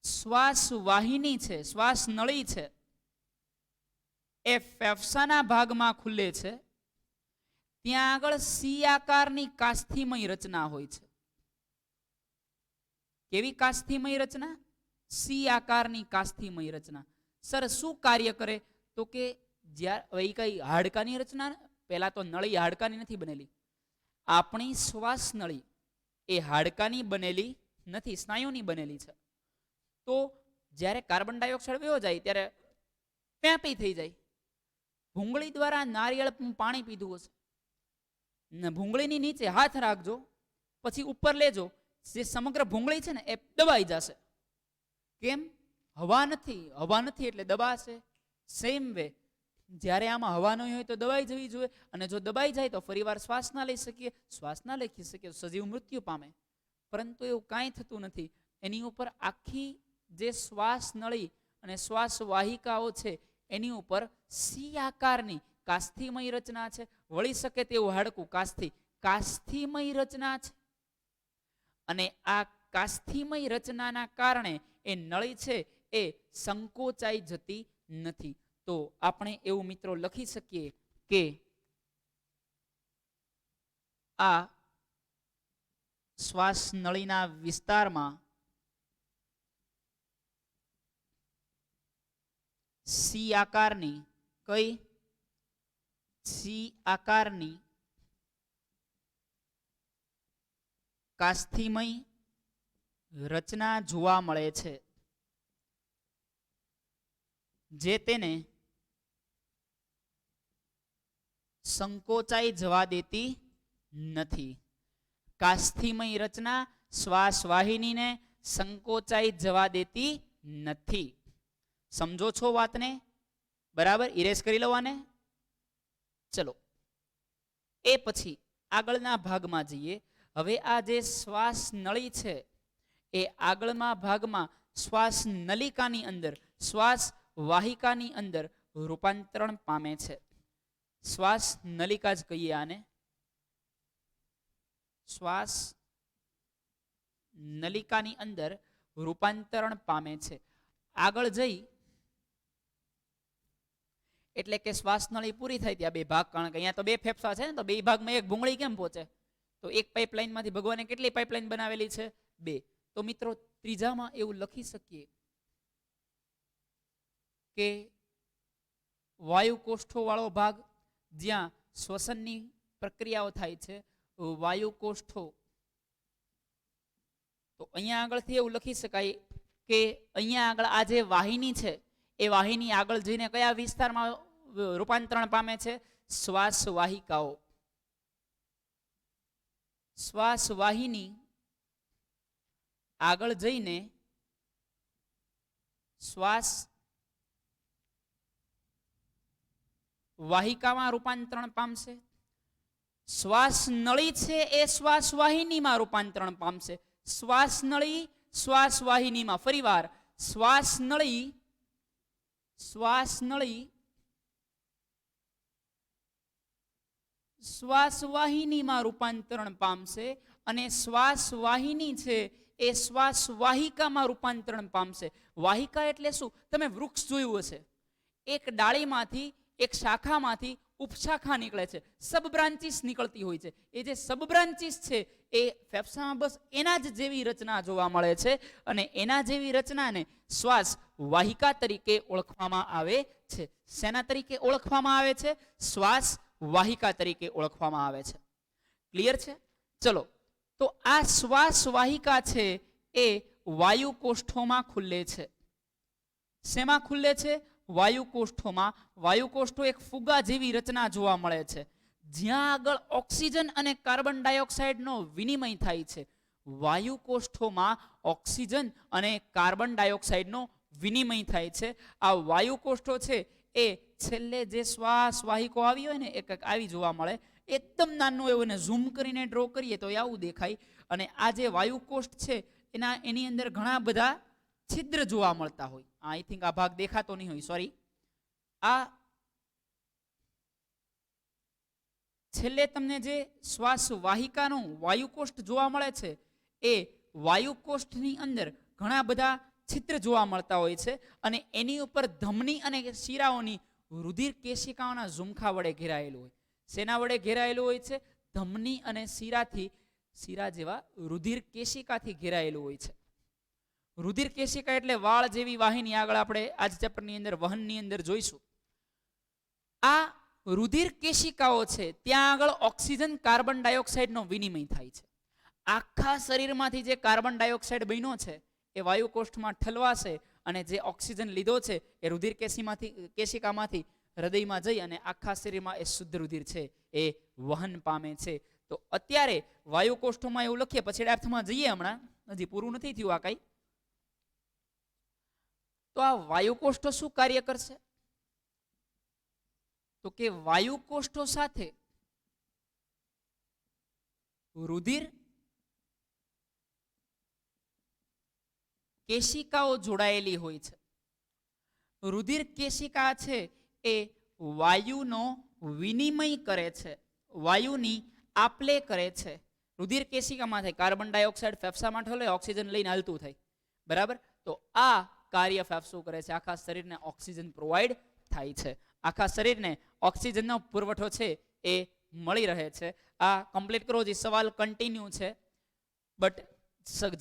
શ્વાસ વાહિની છે, શ્વાસ નળી છે, એ ફેફસાના ભાગમાં ખુલે છે. ત્યાં આગળ સી આકારની કાસ્થિમય રચના હોય છે. કેવી કાસ્થિમય રચના? સી આકારની કાસ્થિમય રચના. સર શું કાર્ય કરે? તો કે જ્યારે કઈ હાડકાની રચના, પહેલા તો નળી હાડકાની નથી બનેલી. આપણી શ્વાસ નળી એ હાડકાની બનેલી નથી, સ્નાયુની બનેલી છે. તો જ્યારે કાર્બન ડાયોક્સાઇડ વયો જાય ત્યારે પેપી થઈ જાય. ભૂંગળી દ્વારા નારિયેળ પાણી પીધું હશે, ભૂંગળીની નીચે હાથ રાખજો, પછી ઉપર લેજો, જે સમગ્ર ભૂંગળી છે ને એ દબાઈ જશે. કેમ? હવા નથી. હવા નથી એટલે દબાશે. સેમ વે જ્યારે આમાં હવા નહીં હોય તો દબાઈ જવી જોઈએ, અને જો દબાઈ જાય તો ફરીવાર શ્વાસ ના લઈ શકીએ, શ્વાસ ના લઈ શકીએ, સજીવ મૃત્યુ પામે. પરંતુ એવું કાંઈ થતું નથી. એની ઉપર આખી જે શ્વાસ નળી અને શ્વાસ વાહિકાઓ છે એની ઉપર સી આકારની કાસ્થિમય રચના છે. વળી શકે તેવું હાડકું કાસ્થિમય રચના છે. અને આ કાસ્થિમય રચનાના કારણે એ નળી છે એ સંકોચાઈ જતી નથી. તો આપણે એવું મિત્રો લખી શકીએ કે આ શ્વાસ નળીના વિસ્તારમાં સી આકારની કઈ સી આકારની કાસ્થિમય રચના જોવા મળે છે, જે તેને સંકોચાઈ જવા દેતી નથી. કાસ્થિમય રચના શ્વાસ વાહિનીને સંકોચાઈ જવા દેતી નથી. સમજો છો વાતને? બરાબર, ઇરેઝ કરી લો આને. ચલો એ પછી આગળના ભાગમાં જઈએ. હવે આ જે શ્વાસ નળી છે એ આગળના ભાગમાં શ્વાસ નલિકાની અંદર, શ્વાસ વાહિકાની અંદર રૂપાંતરણ પામે છે. શ્વાસ નલિકા જ કહીએ આને. શ્વાસ નલિકાની અંદર રૂપાંતરણ પામે છે. આગળ જઈ એટલે કે શ્વાસ નળી પૂરી થાય ત્યાં બે ભાગ, કારણ કે અહીંયા તો બે ફેફસા છે ને, તો બે ભાગમાં એક ભૂંગળી કેમ પહોંચે? તો એક પાઇપલાઇન માંથી ભગવાને કેટલી પાઇપલાઇન બનાવેલી છે? બે. તો મિત્રો ત્રીજામાં એવું લખી શકીએ કે વાયુ કોષ્ઠો વાળો ભાગ જ્યાં શ્વસનની પ્રક્રિયાઓ થાય છે, વાયુ કોષ્ઠો. તો અહીંયા આગળથી એવું લખી શકાય કે અહીંયા આગળ આ જે વાહિની છે એ વાહિની આગળ જઈને કયા વિસ્તારમાં રૂપાંતરણ પામે છે? શ્વાસ વાહિકાઓ. શ્વાસ વાહિની આગળ જઈને શ્વાસ વાહિકામાં રૂપાંતરણ પામશે. શ્વાસ નળી છે એ શ્વાસ વાહિનીમાં રૂપાંતરણ પામશે. શ્વાસ નળી શ્વાસ વાહિનીમાં. ફરીવાર શ્વાસ નળી શ્વાસ વાહિનીમાં રૂપાંતરણ પામશે અને શ્વાસ વાહિની છે એ શ્વાસ વાહિકામાં રૂપાંતરણ પામશે. વાહિકા એટલે શું? તમે વૃક્ષ જોયું હશે, એક ડાળીમાંથી એક શાખામાંથી ઉપશાખા નીકળે છે, સબ બ્રાન્ચીસ નીકળતી હોય છે. એ જે સબ બ્રાન્ચીસ છે એ ફેફસામાં બસ એના જ જેવી રચના જોવા મળે છે અને એના જેવી રચનાને શ્વાસ વાહિકા તરીકે ઓળખવામાં આવે છે. શેના તરીકે ઓળખવામાં આવે છે? શ્વાસ વાહિકા તરીકે ઓળખવામાં આવે છે. ક્લિયર છે? ચલો, તો આ શ્વાસ વાહિકા છે એ વાયુ કોષ્ઠોમાં ખુલ્લે છે. શેમાં ખુલ્લે છે? વાયુ કોષ્ઠોમાં. વાયુ કોષ્ઠો એક ફુગા જેવી રચના જોવા મળે છે, જ્યાં આગળ ઓક્સિજન અને કાર્બન ડાયોક્સાઇડનો વિનિમય થાય છે. વાયુ કોષ્ઠોમાં ઓક્સિજન અને કાર્બન ડાયોક્સાઇડનો વિનિમય થાય છે. આ વાયુ કોષ્ઠો છે એ છેલ્લે જે શ્વાસ વાહિકો આવી હોય ને એક આવી જોવા મળે. એકદમ નાનું એવું એને ઝૂમ કરીને ડ્રો કરીએ તો આવું દેખાય. અને આ જે વાયુ કોષ્ઠ છે એની અંદર ઘણા બધા છિદ્ર જોવા મળતા હોય. આઈ થિંક આ ભાગ દેખાતો નહીં હોય, સોરી. આ છેલ્લે તમને જે શ્વાસ વાહિકાનું વાયુ કોષ્ઠ જોવા મળે છે એ વાયુ કોષ્ઠની અંદર ઘણા બધા છિદ્ર જોવા મળતા હોય છે અને એની ઉપર ધમની અને શિરાઓની રુધિર કેશિકાઓના ઝુમખા વડે ઘેરાયેલું હોય. શેના વડે ઘેરાયેલું હોય છે? ધમની અને શિરા જેવા રુધિર કેશિકાથી ઘેરાયેલું હોય છે. રુધિર કેશિકા એટલે વાળ જેવી વાહિની. આગળ આપણે આજ ચેપ્ટરની અંદર વહનની અંદર જોઈશું. આ રુધિર કેશિકાઓ છે ત્યાં આગળ ઓક્સિજન કાર્બન ડાયોક્સાઇડનો વિનિમય થાય છે. આખા શરીરમાંથી જે કાર્બન ડાયોક્સાઇડ બન્યો છે એ વાયુ કોષ્ઠમાં ઠલવાશે અને જે ઓક્સિજન લીધો છે એ રુધિર કેશિકામાંથી હૃદયમાં જઈ અને આખા શરીરમાં એ શુદ્ધ રુધિર છે એ વહન પામે છે. તો અત્યારે વાયુ કોષ્ઠોમાં એવું લખીએ, પછી અર્થમાં જઈએ. હમણાં હજી પૂરું નથી થયું આ કઈ. તો આ વાયુ કોષ્ઠો શું કાર્ય કરશે? તો કે વાયુ કોષ્ઠો સાથે રુધિર કેશિકાઓ જોડાયેલી હોય છે. રુધિર કેશિકા છે એ વાયુનો વિનિમય કરે છે, વાયુની આપલે કરે છે. રુધિર કેશિકામાં થાય, કાર્બન ડાયોક્સાઇડ ફેફસામાં ઠલે, ઓક્સિજન લઈને હાલતું થાય. બરાબર? તો આ કાર્ય ફેફસું કરે છે. આખા શરીરને ઓક્સિજન પ્રોવાઈડ થાય છે. આખા શરીરને ઓક્સિજનનો પુરવઠો છે એ મળી રહે છે. આ કમ્પ્લીટ કરો. જે સવાલ કન્ટિન્યુ છે, બટ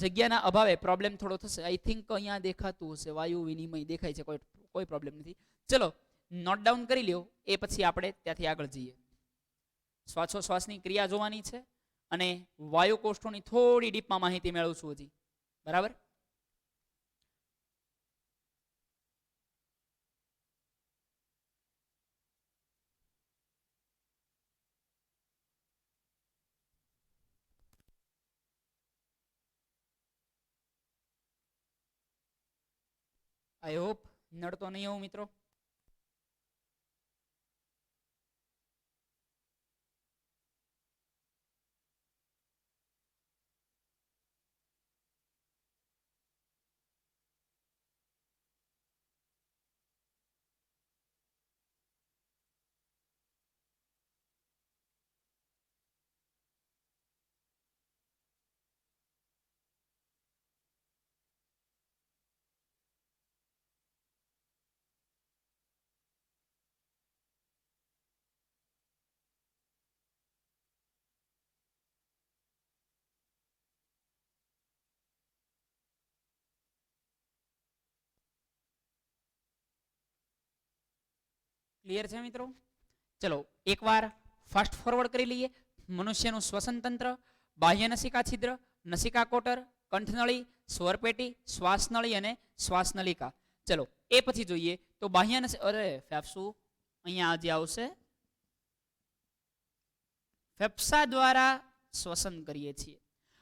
જગ્યાના અભાવે પ્રોબ્લેમ થોડો થશે. આઈ થિંક અહીંયા દેખાતું હશે, વાયુ વિનિમય દેખાય છે, કોઈ પ્રોબ્લેમ નથી. ચલો નોટ ડાઉન કરી લ્યો, એ પછી આપણે ત્યાંથી આગળ જઈએ. શ્વાસોશ્વાસની ક્રિયા જોવાની છે અને વાયુકોષ્ઠોની થોડી ડીપમાં માહિતી મેળવશું હજી. બરાબર. આઈ હોપ નડતો નહીં હોઉં મિત્રો. ક્લિયર છે મિત્રો? ચલો એકવાર ફાસ્ટ ફોરવર્ડ કરી લઈએ. મનુષ્યનું શ્વસન તંત્ર, બાહ્ય નસિકા છિદ્ર, નસિકા કોટર, કંઠનળી, સ્વરપેટી, શ્વાસનળી અને શ્વાસનલિકા. ચલો એ પછી જોઈએ તો બાહ્ય અરે ફેફસું અહીંયા જે આવશે, ફેફસા દ્વારા શ્વસન કરીએ છીએ.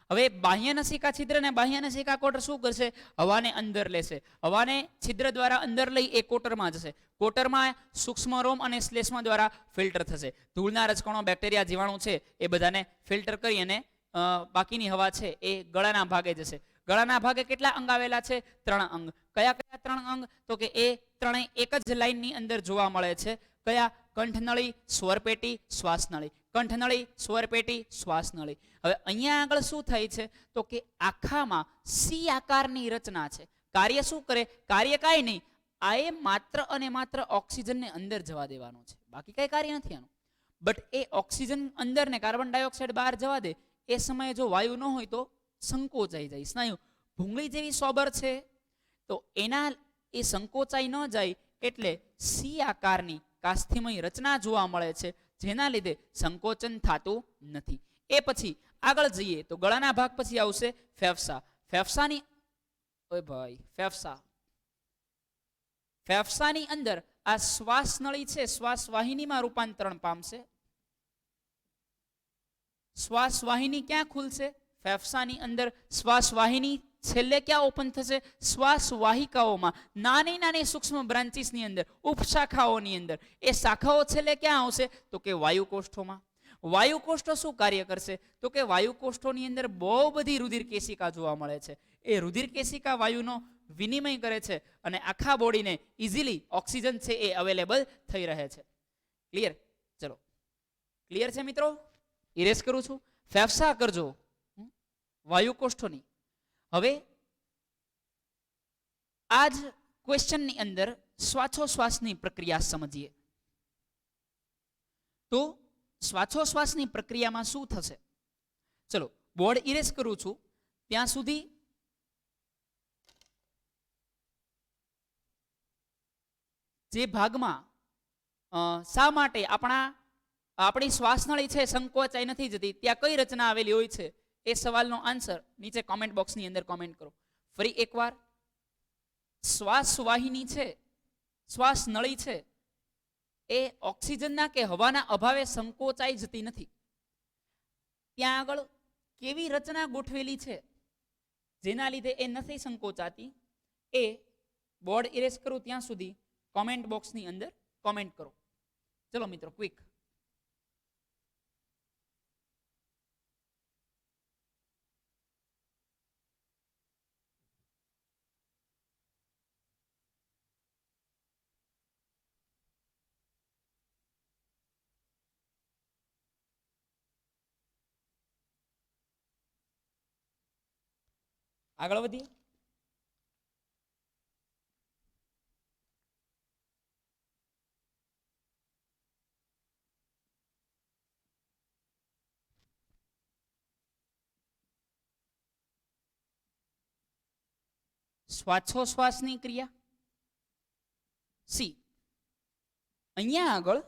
હવે બાહ્ય નસિકા છિદ્ર અને બાહ્ય નસિકા કોટર શું કરશે? હવાને અંદર લેશે. હવાને છિદ્ર દ્વારા અંદર લઈ એ કોટરમાં જશે. કોટરમાં સૂક્ષ્મ રોમ અને શ્લેષ્મા દ્વારા ફિલ્ટર થશે. ધૂળના રજકણો, બેક્ટેરિયા, જીવાણુ છે એ બધાને ફિલ્ટર કરી અને બાકીની હવા છે એ ગળાના ભાગે જશે. ગળાના ભાગે કેટલા અંગ આવેલા છે? 3 અંગ. કયા કયા 3 અંગ? તો કે એ ત્રણેય એક જ લાઈનની અંદર જોવા મળે છે. કયા? કંઠનળી, સ્વરપેટી, શ્વાસનળી. કંઠનળી, સ્વરપેટી, શ્વાસનળી. હવે અહીંયા આગળ શું થાય છે? તો કે આખામાં સી આકારની રચના છે. કાર્ય શું કરે? કાર્ય કાંઈ નહીં, આ એ માત્ર અને માત્ર ઓક્સિજનને અંદર જવા દેવાનો છે, બાકી કઈ કાર્ય નથી આનું. બટ એ ઓક્સિજન અંદર ને કાર્બન ડાયોક્સાઇડ બહાર જવા દે એ સમયે જો વાયુ ન હોય તો સંકોચાઈ જાય. સ્નાયુ ભૂંગળી જેવી સોબર છે તો એના એ સંકોચાઈ ન જાય એટલે સી આકારની કાસ્થિમય રચના જોવા મળે છે, જેના લીધે સંકોચન થતું નથી. એ પછી આગળ જઈએ તો ગળાના ભાગ પછી આવશે ફેફસા. ફેફસાની ઓય ભાઈ ફેફસા, ફેફસાની અંદર આ શ્વાસ નળી છે, શ્વાસ વાહિનીમાં રૂપાંતરણ પામશે. શ્વાસ વાહિની ક્યાં ખુલશે? ફેફસાની અંદર શ્વાસ વાહિની છેલ્લે ક્યાં ઓપન થશે? શ્વાસ વાહિકાઓમાં, નાની નાની સૂક્ષ્મ બ્રાન્ચીસની અંદર, ઉપશાખાઓની અંદર. એ શાખાઓ છેલ્લે ક્યાં આવશે? તો કે વાયુકોષ્ઠોમાં. વાયુકોષ્ઠો શું કાર્ય કરશે? તો કે વાયુકોષ્ઠોની અંદર બહુ બધી રુધિર કેશિકા જોવા મળે છે. એ રુધિર કેશિકા વાયુનો વિનિમય કરે છે અને આખા બોડીને ઇઝીલી ઓક્સિજન છે એ અવેલેબલ થઈ રહે છે. ક્લિયર? ચલો ક્લિયર છે મિત્રો? ઇરેઝ કરું છું. ફેફસા કરજો વાયુકોષ્ઠોની. હવે આજ ક્વેશ્ચનની અંદર શ્વાસોશ્વાસની પ્રક્રિયા સમજીએ તો શ્વાસોશ્વાસની પ્રક્રિયામાં શું થશે? ચલો બોર્ડ ઇરેઝ કરું છું ત્યાં સુધી જે ભાગમાં શા માટે આપણી શ્વાસનળી છે સંકોચાઈ નથી જતી, ત્યાં કઈ રચના આવેલી હોય છે, એ સવાલનો આન્સર નીચે કોમેન્ટ બોક્સની અંદર કોમેન્ટ કરો. ફરી એકવાર, શ્વાસ વાહિની છે, શ્વાસ નળી છે, એ ઓક્સિજનના કે હવાના અભાવે સંકોચાઈ જતી નથી. ત્યાં આગળ કેવી રચના ગોઠવેલી છે જેના લીધે એ નથી સંકોચાતી, એ બોર્ડ ઇરેઝ કરું ત્યાં સુધી કોમેન્ટ બોક્સની અંદર કોમેન્ટ કરો. ચલો મિત્રો ક્વિક. આગળ વધીએ. શ્વાસોશ્વાસની ક્રિયા સી. અહીંયા આગળ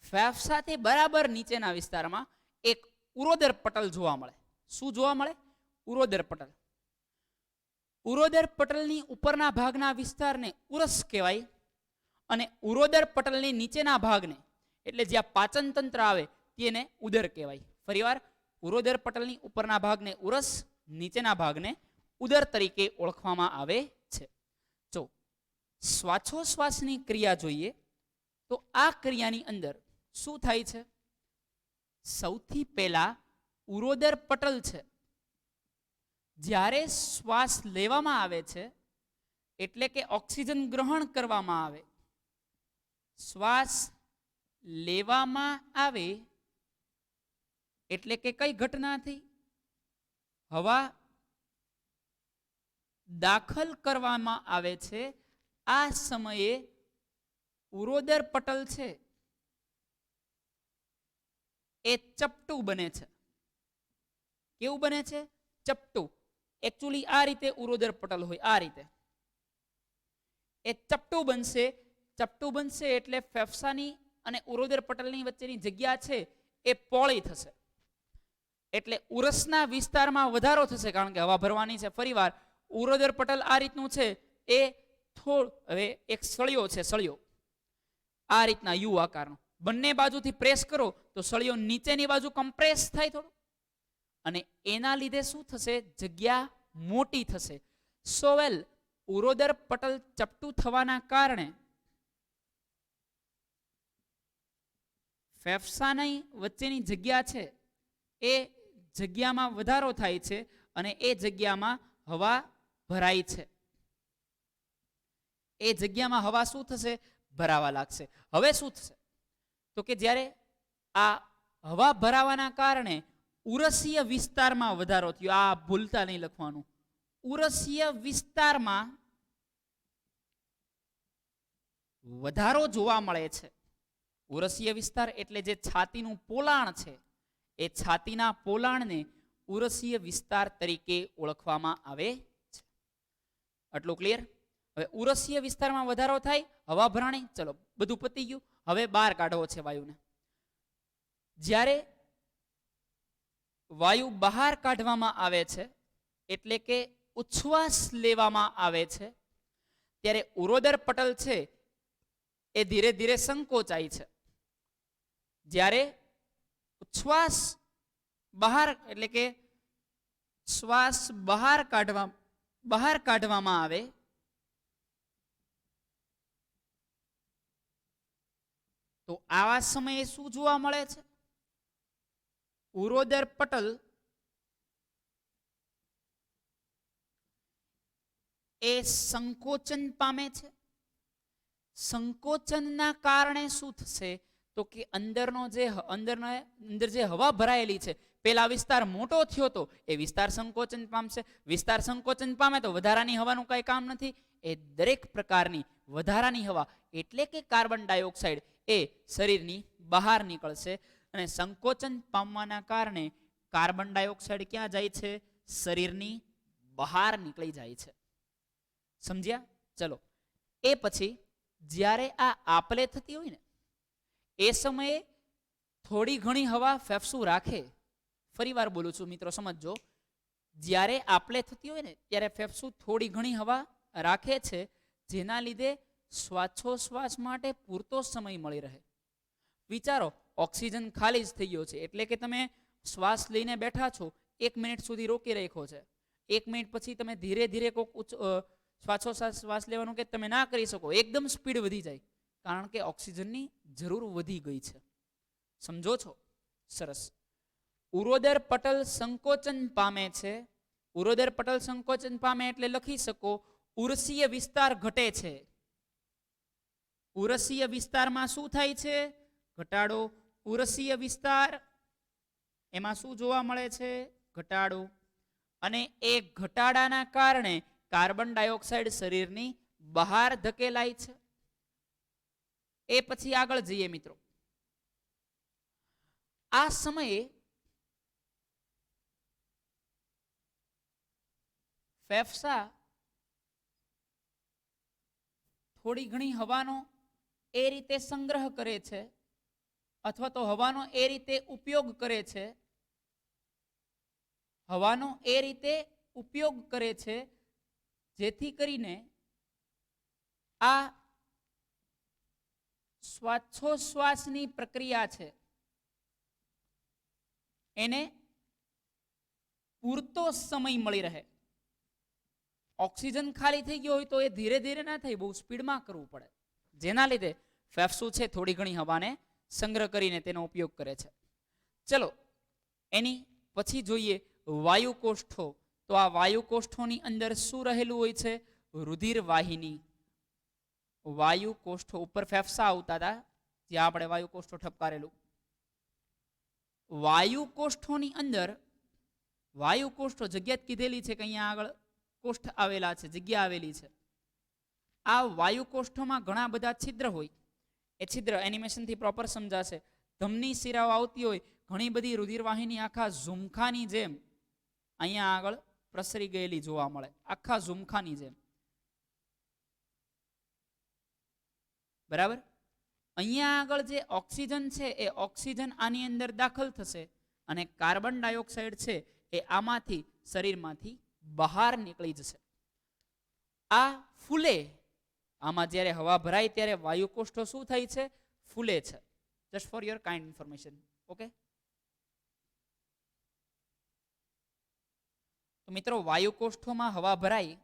ફેફસાથી બરાબર નીચેના વિસ્તારમાં એક ઉરોદર પટલ જોવા મળે. શું જોવા મળે? ઉરોદર પટલ. ઉરોદર પટલની ઉપરના ભાગના વિસ્તારને ઉરસ કહેવાય અને ઉરોદર પટલની નીચેના ભાગને એટલે જ્યાં પાચન તંત્ર આવે તેને ઉદર કહેવાય. ફરીવાર, ઉરોદર પટલની ઉપરના ભાગને ઉરસ, નીચેના ભાગને ઉદર તરીકે ઓળખવામાં આવે છે. જો શ્વાસોશ્વાસની ક્રિયા જોઈએ તો આ ક્રિયાની અંદર શું થાય છે? સૌથી પહેલા ઉરોદર પટલ છે, જ્યારે શ્વાસ લેવામાં આવે છે એટલે કે ઓક્સિજન ગ્રહણ કરવામાં આવે, શ્વાસ લેવામાં આવે એટલે કે કઈ ઘટના થઈ? હવા દાખલ કરવામાં આવે છે. આ સમયે ઉરોદર પટલ છે એ ચપટું બને છે. કેવું બને છે? ચપટું. એકચ્યુઅલી આ રીતે ઉરોદર પટલ હોય, આ રીતે એ ચપટું બનશે. ચપટું બનશે એટલે ફેફસાની અને ઉરોદર પટલની વચ્ચેની જગ્યા છે એ પહોળી થશે, એટલે ઉરસના વિસ્તારમાં વધારો થશે, કારણ કે હવા ભરવાની છે. ફરીવાર, ઉરોદર પટલ આ રીતનું છે, એ હવે એક સળિયો છે, સળિયો આ રીતના યુ આકારનો, બંને બાજુથી પ્રેસ કરો તો સળિયો નીચેની બાજુ કમ્પ્રેસ થાય થોડું, અને એના લીધે શું થશે? જગ્યા મોટી થશે. સોવેલ ઉરોદર પટલ ચપટું થવાના કારણે ફેફસાની વચ્ચેની જગ્યા છે એ જગ્યામાં વધારો થાય છે અને એ જગ્યામાં હવા ભરાય છે. એ જગ્યામાં હવા શું થશે? ભરાવા લાગશે. હવે શું થશે? તો કે જ્યારે આ હવા ભરાવાના કારણે ઉરસીય વિસ્તારમાં વધારો થયો. આ ભૂલતા નહીં લખવાનું. ઉરસીય વિસ્તારમાં વધારો જોવા મળે છે. ઉરસીય વિસ્તાર એટલે જે છાતીનું પોલાણ છે, એ છાતીના પોલાણને ઉરસીય વિસ્તાર તરીકે ઓળખવામાં આવે છે. આટલું ક્લિયર? હવે ઉરસીય વિસ્તારમાં વધારો થાય, હવા ભરાણી, ચલો બધું પતી ગયું. હવે બહાર કાઢવો છે વાયુને. જ્યારે વાયુ બહાર કાઢવામાં આવે છે એટલે કે ઉચ્છ્વાસ લેવામાં આવે છે, ત્યારે ઉરોદર પટલ છે એ ધીરે ધીરે સંકોચાય છે. જ્યારે ઉચ્છ્વાસ બહાર એટલે કે શ્વાસ બહાર કાઢવામાં આવે તો આવા સમયે શું જોવા મળે છે? ઉરોદર પટલ એ સંકોચન પામે છે. સંકોચનના કારણે શું થશે? તો કે અંદર જે હવા ભરાયેલી છે, પેલા વિસ્તાર મોટો થયો તો એ વિસ્તાર સંકોચન પામશે. વિસ્તાર સંકોચન પામે તો વધારાની હવાનું કઈ કામ નથી. એ દરેક પ્રકારની વધારાની હવા એટલે કે કાર્બન ડાયોક્સાઇડ એ શરીરની બહાર નીકળશે, અને સંકોચન પામવાના કારણે કાર્બન ડાયોક્સાઇડ ક્યાં જાય છે? શરીરની બહાર નીકળી જાય છે. સમજ્યા? ચલો, એ પછી જ્યારે આ આપલે થતી હોય ને એ સમયે થોડી ઘણી હવા ફેફસું રાખે. ફરી વાર બોલું છું મિત્રો, સમજજો. જ્યારે આપલે થતી હોય ને ત્યારે ફેફસું થોડી ઘણી હવા રાખે છે, જેના લીધે શ્વાસોશ્વાસ માટે પૂરતો સમય મળી રહે. વિચારો, ઓક્સિજન ખાલી જ થઈ ગયો છે એટલે કે તમે શ્વાસ લઈને બેઠા છો, 1 મિનિટ સુધી રોકી રાખ્યો છે. 1 મિનિટ પછી તમે ધીરે ધીરે કોઈક શ્વાસ લેવાનું કે તમે ના કરી શકો, એકદમ સ્પીડ વધી જાય, કારણ કે ઓક્સિજનની જરૂર વધી ગઈ છે. સમજો છો? સરસ. ઉરોદર પટલ સંકોચન પામે છે. ઉરોદર પટલ સંકોચન પામે એટલે લખી શકો ઉરસીય વિસ્તાર ઘટે છે. ઉરસીય વિસ્તારમાં શું થાય છે? ઘટાડો. ઉરસીય વિસ્તાર એમાં શું જોવા મળે છે? ઘટાડો. અને એ ઘટાડાના કારણે કાર્બન ડાયોક્સાઇડ શરીરની બહાર ધકેલાય છે. એ પછી આગળ જઈએ મિત્રો. આ સમયે ફેફસા થોડી ઘણી હવાનો એ રીતે સંગ્રહ કરે છે અથવા તો હવાનો એ રીતે ઉપયોગ કરે છે, હવાનો એ રીતે ઉપયોગ કરે છે જેથી કરીને આ શ્વાસોશ્વાસની પ્રક્રિયા છે એને પૂરતો સમય મળી રહે. ઓક્સિજન ખાલી થઈ ગયો હોય તો એ ધીરે ધીરે ના થાય, બહુ સ્પીડમાં કરવું પડે, જેના લીધે ફેફસું છે થોડી ઘણી હવાને સંગ્રહ કરીને તેનો ઉપયોગ કરે છે. ચલો એની પછી જોઈએ વાયુકોષ્ઠો. તો આ વાયુકોષ્ઠોની અંદર શું રહેલું હોય છે? રુધિર વાહિની. વાયુકોષ્ઠો ઉપર ફેફસા આવતા હતા, જ્યાં આપણે વાયુકોષ્ઠો ઠપકારેલું. વાયુકોષ્ઠોની અંદર વાયુકોષ્ઠો જગ્યા કીધેલી છે કે અહીંયા આગળ કોષ્ઠ આવેલા છે, જગ્યા આવેલી છે. આ વાયુકોષ્ઠોમાં ઘણા બધા છિદ્ર હોય. એ છિદ્ર એનિમેશનથી પ્રોપર સમજાશે. ધમની શિરાઓ આવતી હોય, ઘણી બધી રુધિરવાહિની આખા ઝુમખાની જેમ અહીંયા આગળ પ્રસરી ગયેલી જોવા મળે, આખા ઝુમખાની જેમ. બરાબર. અહીંયા આગળ જે ઓક્સિજન છે એ ઓક્સિજન આની અંદર દાખલ થશે અને કાર્બન ડાયોક્સાઇડ છે એ આમાંથી શરીરમાંથી બહાર નીકળી જશે. આ ફૂલે, આમાં જ્યારે હવા ભરાય ત્યારે વાયુકોષ્ઠો શું થાય છે? ફૂલે છે. Just for your kind information. Okay. તો મિત્રો, વાયુકોષ્ઠોમાં હવા ભરાય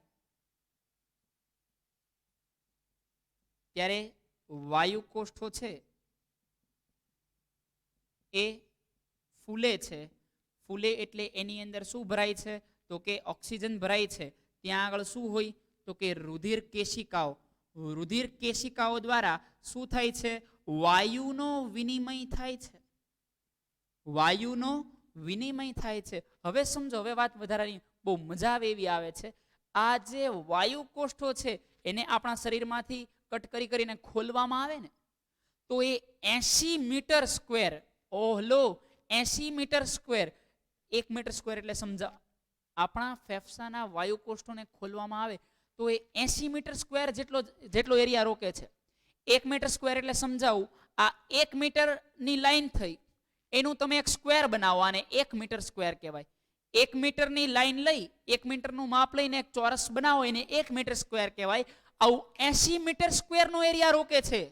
ત્યારે વાયુકોષ્ઠો છે એ ફૂલે છે. ફૂલે એટલે એની અંદર શું ભરાય છે? તો કે ઓક્સિજન ભરાય છે. ત્યાં આગળ શું હોય? તો કે રુધિર કેશિકાઓ. રુધિર કેશિકાઓ દ્વારા શું થાય છે? વાયુનો વિનિમય થાય છે. વાયુનો વિનિમય થાય છે. હવે સમજો, હવે વાત વધારાની બહુ મજા આવે એવી આવે છે. આ જે વાયુકોષ્ઠો છે એને આપણા શરીરમાંથી કટ કરીને ખોલવામાં આવે ને, તો એ 80 મીટર સ્ક્વેર, ઓહલો 80 મીટર સ્ક્વેર, 1 મીટર સ્ક્વેર એટલે સમજા, આપણા ફેફસાના વાયુકોષ્ઠોને ખોલવામાં આવે તો એ 80 મીટર સ્ક્વેર જેટલો એરિયા રોકે છે. 1 મીટર સ્ક્વેર એટલે સમજાવું, આ 1 મીટરની લાઈન થઈ, એનું તમે એક સ્ક્વેર બનાવો, આને 1 મીટર સ્ક્વેર કહેવાય. 1 મીટરની લાઈન લઈ, 1 મીટરનું માપ લઈને એક ચોરસ બનાવો, એને 1 મીટર સ્ક્વેર કહેવાય. આવું 80 મીટર સ્ક્વેરનો એરિયા રોકે છે.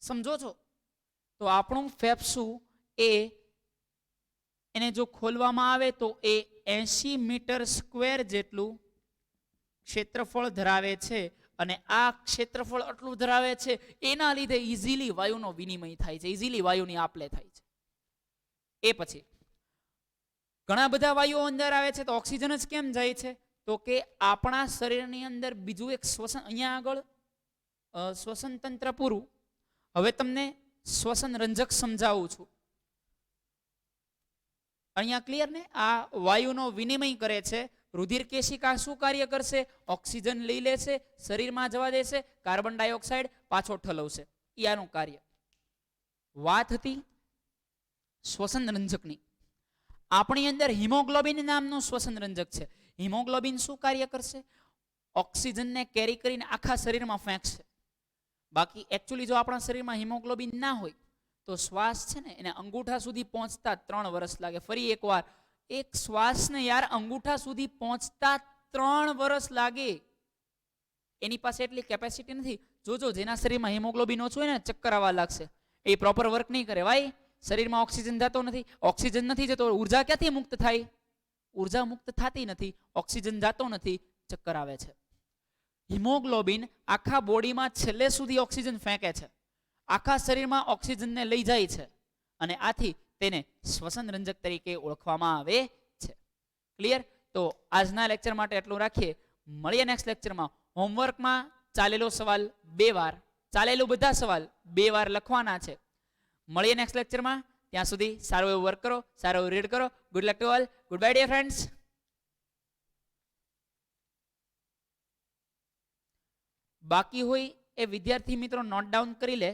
સમજો છો? તો આપણું ફેફસું એને જો ખોલવામાં આવે તો એ 80 મીટર સ્ક્વેર જેટલું ક્ષેત્રફળ ધરાવે છે. અને આ ક્ષેત્રફળ આટલું ધરાવે છે એના લીધે ઇઝીલી વાયુનો વિનિમય થાય છે, ઇઝીલી વાયુની આપ-લે થાય છે. એ પછી ઘણા બધા વાયુઓ અંદર આવે છે, તો ઓક્સિજન જ કેમ જાય છે? તો કે આપણા શરીરની અંદર બીજું એક શ્વસન, અહીંયા આગળ શ્વસન તંત્ર પૂરું. હવે તમને શ્વસન રંજક સમજાવું છું. અહીંયા ક્લિયર ને? આ વાયુનો વિનિમય કરે છે. રુધિર કેશિકા શું કાર્ય કરશે? ઓક્સિજન લઈ લેશે, શરીરમાં જવા દેશે, કાર્બન ડાયોક્સાઇડ પાછો ઠલવશે. એ આનું કાર્ય. વાત હતી શ્વસન રંજકની. આપણી અંદર હિમોગ્લોબિન નામનું શ્વસન રંજક છે. હિમોગ્લોબિન શું કાર્ય કરશે? ઓક્સિજનને કેરી કરીને આખા શરીરમાં ફેંકશે. બાકી એકચ્યુઅલી જો આપણા શરીરમાં હિમોગ્લોબિન ના હોય તો શ્વાસ છે ને એને અંગૂઠા સુધી પહોંચતા 3 વર્ષ લાગે. ફરી એકવાર, એક શ્વાસને યાર અંગૂઠા સુધી પહોંચતા 3 વર્ષ લાગે. એની પાસે એટલી કેપેસિટી નથી. જોજો, જેના શરીરમાં હિમોગ્લોબિન ઓછું હોય ને, ચક્કર આવવા લાગશે. એ પ્રોપર વર્ક નહીં કરે. ભાઈ, શરીરમાં ઓક્સિજન જતો નથી. ઓક્સિજન નથી જતો, ઉર્જા ક્યાંથી મુક્ત થાય? ઉર્જા મુક્ત થતી નથી, ઓક્સિજન જતો નથી, ચક્કર આવે છે. હિમોગ્લોબિન આખા બોડીમાં છેલ્લે સુધી ઓક્સિજન ફેંકે છે, આખા શરીરમાં ઓક્સિજનને લઈ જાય છે, અને આથી તેને શ્વસન રંજક તરીકે ઓળખવામાં આવે છે. ક્લિયર? તો આજના લેક્ચર માટે એટલું રાખીએ. મળીએ નેક્સ્ટ લેક્ચરમાં. હોમવર્કમાં ચાલેલો સવાલ 2 વાર, ચાલેલું બધા સવાલ 2 વાર લખવાના છે. મળીએ નેક્સ્ટ લેક્ચરમાં. ત્યાં સુધી સારું એવું વર્ક કરો, સારું એવું રીડ કરો. Good luck to all. Good bye dear friends. બાકી હોય એ વિદ્યાર્થી મિત્રો નોટ ડાઉન કરી લે.